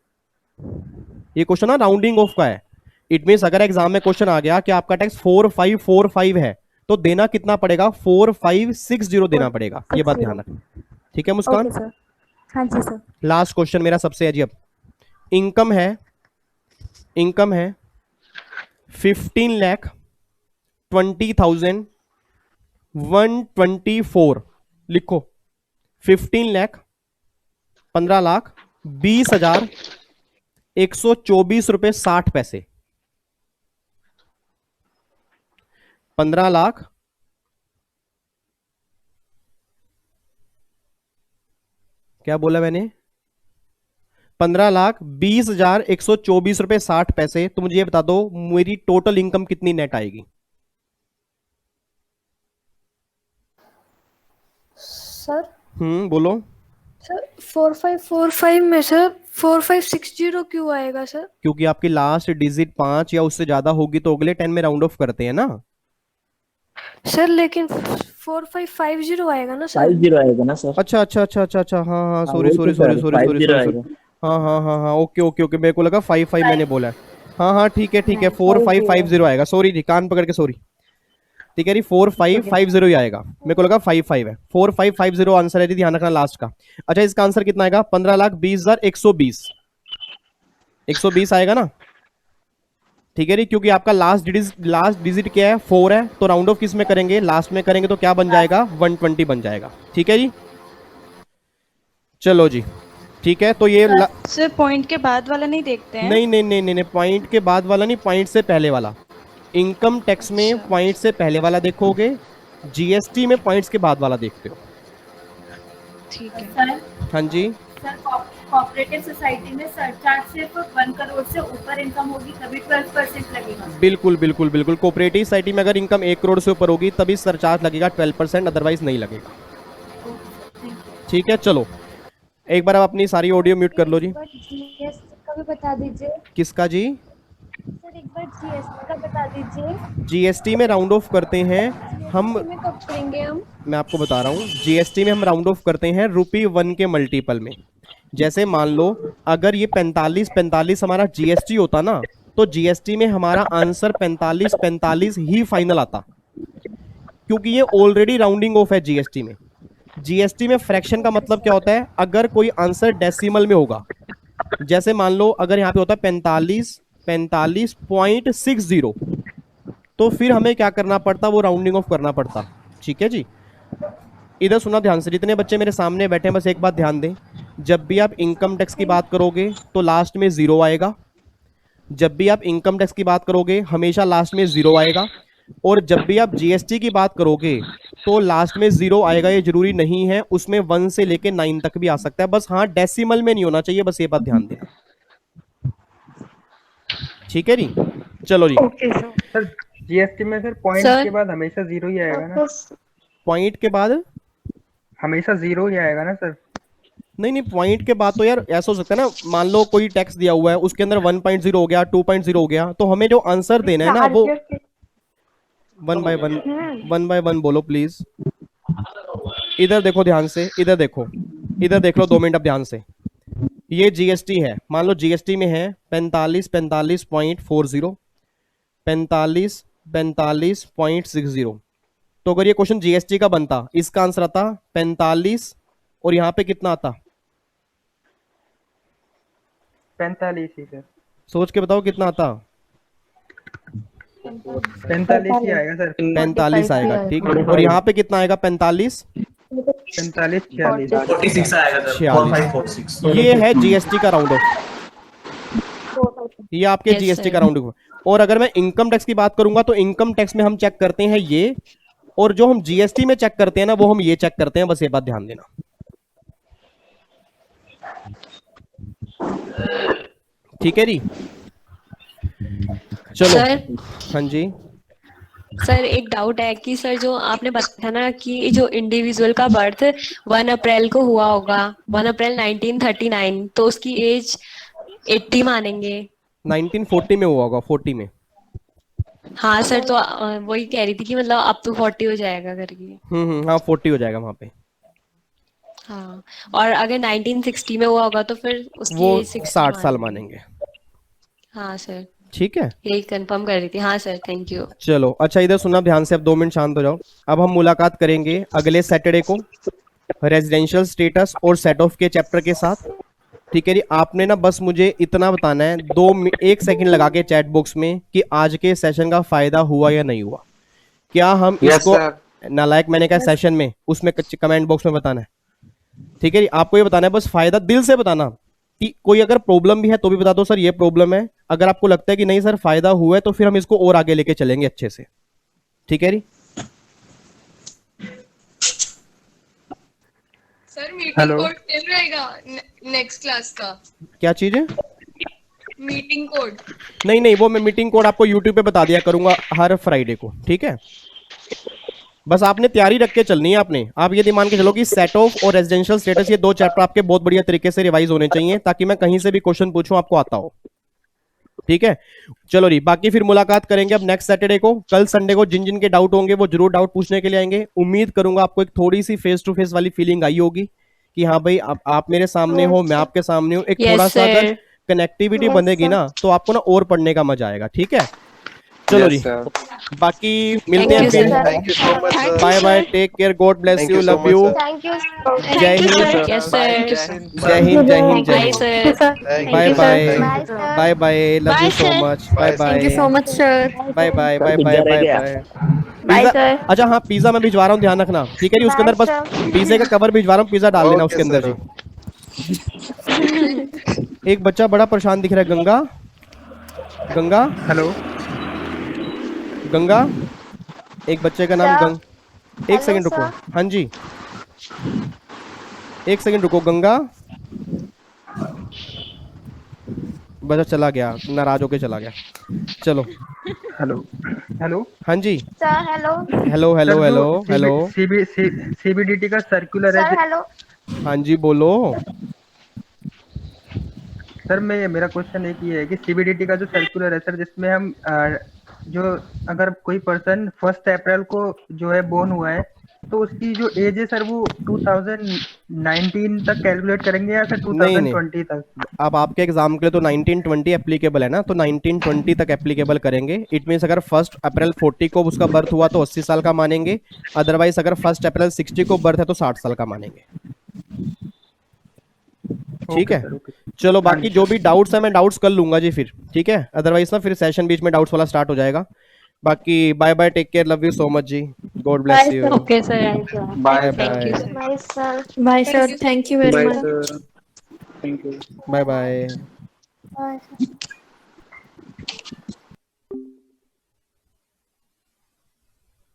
ये क्वेश्चन ना राउंडिंग ऑफ का है। इट मींस अगर एग्जाम में क्वेश्चन आ गया कि आपका टैक्स 4545 है तो देना कितना पड़ेगा? 4560 देना पड़ेगा। ये बात ध्यान रखना, ठीक है मुस्कान? Okay sir. हाँ जी सर। लास्ट क्वेश्चन मेरा सबसे है जी। अब इनकम है, इनकम है 15,20,124, लिखो 15 लाख 15 लाख 20,124 रुपए 60 पैसे। 15 लाख 15,20,124 रुपए 60 पैसे। तो मुझे ये बता दो मेरी टोटल इनकम कितनी नेट आएगी? सर बोलो सर 4545 में सर 4560 क्यों आएगा सर? क्योंकि आपकी लास्ट डिजिट 5 या उससे ज्यादा होगी तो अगले 10 में राउंड ऑफ करते हैं ना सर। लेकिन 4550 आएगा ना सर? 50 आएगा ना सर? अच्छा अच्छा अच्छा अच्छा अच्छा, हाँ हाँ, सॉरी वही सॉरी तो सॉरी सर, सॉरी 50 सॉरी, आएगा। हाँ हाँ हाँ हाँ, ओके ओके ओके, मेरे को लगा 55 मैंने बोला है। हाँ हाँ ठीक है 4550 आएगा, सॉरी जी, कान पकड़ के सॉरी। ठीक है जी 4550 ही आएगा, मेरे को लगा 55 है। 4550 आंसर है जी, ध्यान रखना लास्ट का। अच्छा इसका आंसर कितना आएगा? 15,20,120 120 आएगा ना? ठीक है जी, क्योंकि आपका लास्ट डिजिट क्या है? 4 है, तो राउंड ऑफ किस में करेंगे? लास्ट में करेंगे, तो क्या बन जाएगा? 120 बन जाएगा। ठीक है जी, चलो जी ठीक है। तो ये सर पॉइंट के बाद वाला नहीं देखते हैं? नहीं नहीं नहीं नहीं, पॉइंट के बाद वाला नहीं, पॉइंट से पहले वाला। इनकम टैक्स में पॉइंट से पहले वाला देखोगे, जीएसटी में पॉइंट्स के बाद वाला देखते हो। ठीक है सर। हाँ जी सर कोऑपरेटिव सोसाइटी में सरचार्ज सिर्फ 1 करोड़ से ऊपर इनकम होगी तभी 12% लगेगा। बिल्कुल बिल्कुल बिल्कुल, कोऑपरेटिव सोसाइटी में अगर इनकम 1 करोड़ से ऊपर होगी तभी सरचार्ज लगेगा 12%, अदरवाइज नहीं लगेगा। ठीक है चलो, एक बार आप अपनी सारी ऑडियो म्यूट कर लो जी। जीएसटी का भी बता दीजिए। किसका जी? सर एक बार जीएसटी का बता दीजिए। जीएसटी में राउंड ऑफ करते हैं हम, में कब करेंगे हम? मैं आपको बता रहा हूँ, जीएसटी में हम राउंड ऑफ करते हैं ₹1 के मल्टीपल में। जैसे मान लो अगर ये 45 हमारा जीएसटी होता ना, तो जीएसटी में हमारा आंसर 45 ही फाइनल आता, क्योंकि ये ऑलरेडी राउंडिंग ऑफ है जीएसटी में। जीएसटी में फ्रैक्शन का मतलब क्या होता है? अगर कोई आंसर डेसिमल में होगा, जैसे मान लो अगर यहाँ पे होता है 45.60, तो फिर हमें क्या करना पड़ता? वो राउंडिंग ऑफ करना पड़ता। ठीक है जी, इधर सुना ध्यान से, जितने बच्चे मेरे सामने बैठे हैं बस एक बात ध्यान दें, जब भी आप इनकम टैक्स की बात करोगे तो लास्ट में 0 आएगा। जब भी आप इनकम टैक्स की बात करोगे हमेशा लास्ट में 0 आएगा, और जब भी आप जीएसटी की बात करोगे तो लास्ट में 0 आएगा। ये जरूरी नहीं है, उसमें 1 से लेके 9 तक भी आ सकता है, बस हाँ डेसिमल में नहीं होना चाहिए, बस ये बात ध्यान देना। ठीक है जी, चलो जी। सर जीएसटी में सर पॉइंट के बाद हमेशा 0 ही आएगा ना? पॉइंट के बाद हमेशा 0 ही आएगा ना सर? नहीं नहीं, पॉइंट के बाद तो यार ऐसा हो सकता है ना, मान लो कोई टैक्स दिया हुआ है, उसके अंदर 1.0 हो गया, 2.0 हो गया, तो हमें जो आंसर देना है ना वो 1 बाय 1 बोलो प्लीज। इधर देखो ध्यान से, इधर देखो, इधर देख लो 2 मिनट अब ध्यान से। ये जीएसटी है, मान लो जीएसटी में है 45.40, 45.60। तो अगर ये क्वेश्चन जीएसटी का बनता, इसका आंसर आता 45, और यहाँ पे कितना आता? 45 ही सर। सोच के बताओ कितना आता? 45 ही आएगा सर। 45 आएगा, ठीक है। और यहाँ पे कितना आएगा? 45 46 46 आएगा सर। 4546। ये है जीएसटी का राउंड ऑफ, ये आपके जीएसटी का राउंड ऑफ। और अगर मैं इनकम टैक्स की बात करूंगा तो इनकम टैक्स में हम चेक करते हैं ये, और जो हम जीएसटी में चेक करते हैं ना वो हम ये चेक करते हैं, बस ये बात ध्यान देना। ठीक है जी, चलो सर हाँ जी। सर एक डाउट है कि सर जो आपने बताया ना कि जो इंडिविजुअल का बर्थ 1 अप्रैल को हुआ होगा, 1 अप्रैल 1939, तो उसकी एज 80 मानेंगे? 1940 में हुआ होगा, 40 में। हाँ सर, तो वही कह रही थी कि मतलब अब तो 40 हो जाएगा करके। हाँ 40 हो जाएगा वहां पे। हाँ, और अगर 1960 में हुआ होगा तो फिर उसकी वो 60 60 साल मानेंगे। हाँ सर, ठीक है, यही कंफर्म कर रही थी। हाँ सर, थैंक यू। चलो अच्छा, इधर सुना ध्यान से, अब 2 मिनट शांत हो जाओ। अब हम मुलाकात करेंगे अगले सैटरडे को रेजिडेंशियल स्टेटस और सेट ऑफ के चैप्टर के साथ। ठीक है जी, आपने ना बस मुझे इतना बताना है 1 सेकंड लगा के चैट बॉक्स में कि आज के सेशन का फायदा हुआ या नहीं हुआ। क्या हम इसको नालायक मैंने कहा सेशन में, उसमें कमेंट बॉक्स में बताना है, ठीक है जी। आपको ये बताना है बस, फायदा दिल से बताना कि कोई अगर प्रॉब्लम भी है तो भी बता दो सर ये प्रॉब्लम है। अगर आपको लगता है कि नहीं सर फायदा हुआ है तो फिर हम इसको और आगे लेके चलेंगे अच्छे से, ठीक है जी। सर मीटिंग कोड सेम रहेगा नेक्स्ट क्लास का? क्या चीज है? Meeting code? नहीं, वो मैं मीटिंग कोड आपको यूट्यूब पे बता दिया करूंगा हर फ्राइडे को, ठीक है। बस आपने तैयारी रख के चलनी है आपने। आप ये मान के चलो कि सेट ऑफ और रेजिडेंशियल स्टेटस, ये 2 चैप्टर आपके बहुत बढ़िया तरीके से रिवाइज होने चाहिए, ताकि मैं कहीं से भी क्वेश्चन पूछूं आपको आता हो, ठीक है। चलो जी, बाकी फिर मुलाकात करेंगे अब नेक्स्ट सैटरडे को। कल संडे को जिन जिन के डाउट होंगे वो जरूर डाउट पूछने के लिए आएंगे। उम्मीद करूंगा आपको एक थोड़ी सी फेस टू फेस वाली फीलिंग आई होगी कि हाँ भाई आप मेरे सामने हो, मैं आपके सामने हूँ। एक थोड़ा सा अगर कनेक्टिविटी बनेगी ना तो आपको ना और पढ़ने का मजा आएगा, ठीक है। चलो जी, बाकी मिलते हैं फिर। Bye bye, take care, God bless you, love you, जय हिंद, जय हिंद, जय हिंद, जय Hind, bye bye, bye bye, love you so much, bye bye, thank you so much sir, bye bye, bye bye, bye bye. अच्छा हाँ, पिज्जा मैं भिजवा रहा हूँ, ध्यान रखना, ठीक है जी। उसके अंदर बस पिज्जे का कवर भिजवा रहा हूँ, पिज्जा डाल लेना उसके अंदर जी। एक बच्चा बड़ा परेशान दिख रहा है, गंगा, गंगा, हेलो गंगा, एक बच्चे का नाम गंग, एक सेकंड रुको, हाँ जी एक सेकंड रुको, गंगा, बच्चा चला गया, नाराज होके चला गया। चलो, हेलो हेलो, हाँ जी sir hello, hello hello hello hello, CBDT का सर्कुलर है सर हेलो, हाँ जी बोलो सर। मेरा क्वेश्चन एक ये है कि सीबीडीटी का जो सर्कुलर है सर, जिसमें हम जो अगर कोई पर्सन 1 अप्रैल को जो है बोर्न हुआ है तो उसकी जो एज है सर वो 2019 तक कैलकुलेट करेंगे या फिर 2020 तक? अब आपके एग्जाम के लिए तो 1920 एप्लीकेबल है ना, तो 1920 तक एप्लीकेबल करेंगे। इट मींस अगर 1 अप्रैल 40 को उसका बर्थ हुआ तो 80 साल का मानेंगे, अदरवाइज अगर 1 अप्रैल 60 को बर्थ है तो 60 साल का मानेंगे, ठीक है। चलो बाकी जो भी डाउट्स है मैं डाउट्स कर लूंगा जी फिर, ठीक है। अदरवाइज ना फिर सेशन बीच में डाउट्स वाला स्टार्ट हो जाएगा। बाकी bye bye, take care, love you so much जी, God bless you, okay sir, bye thank you bye, sir, bye sir, thank you very much, thank you, bye bye. Bye.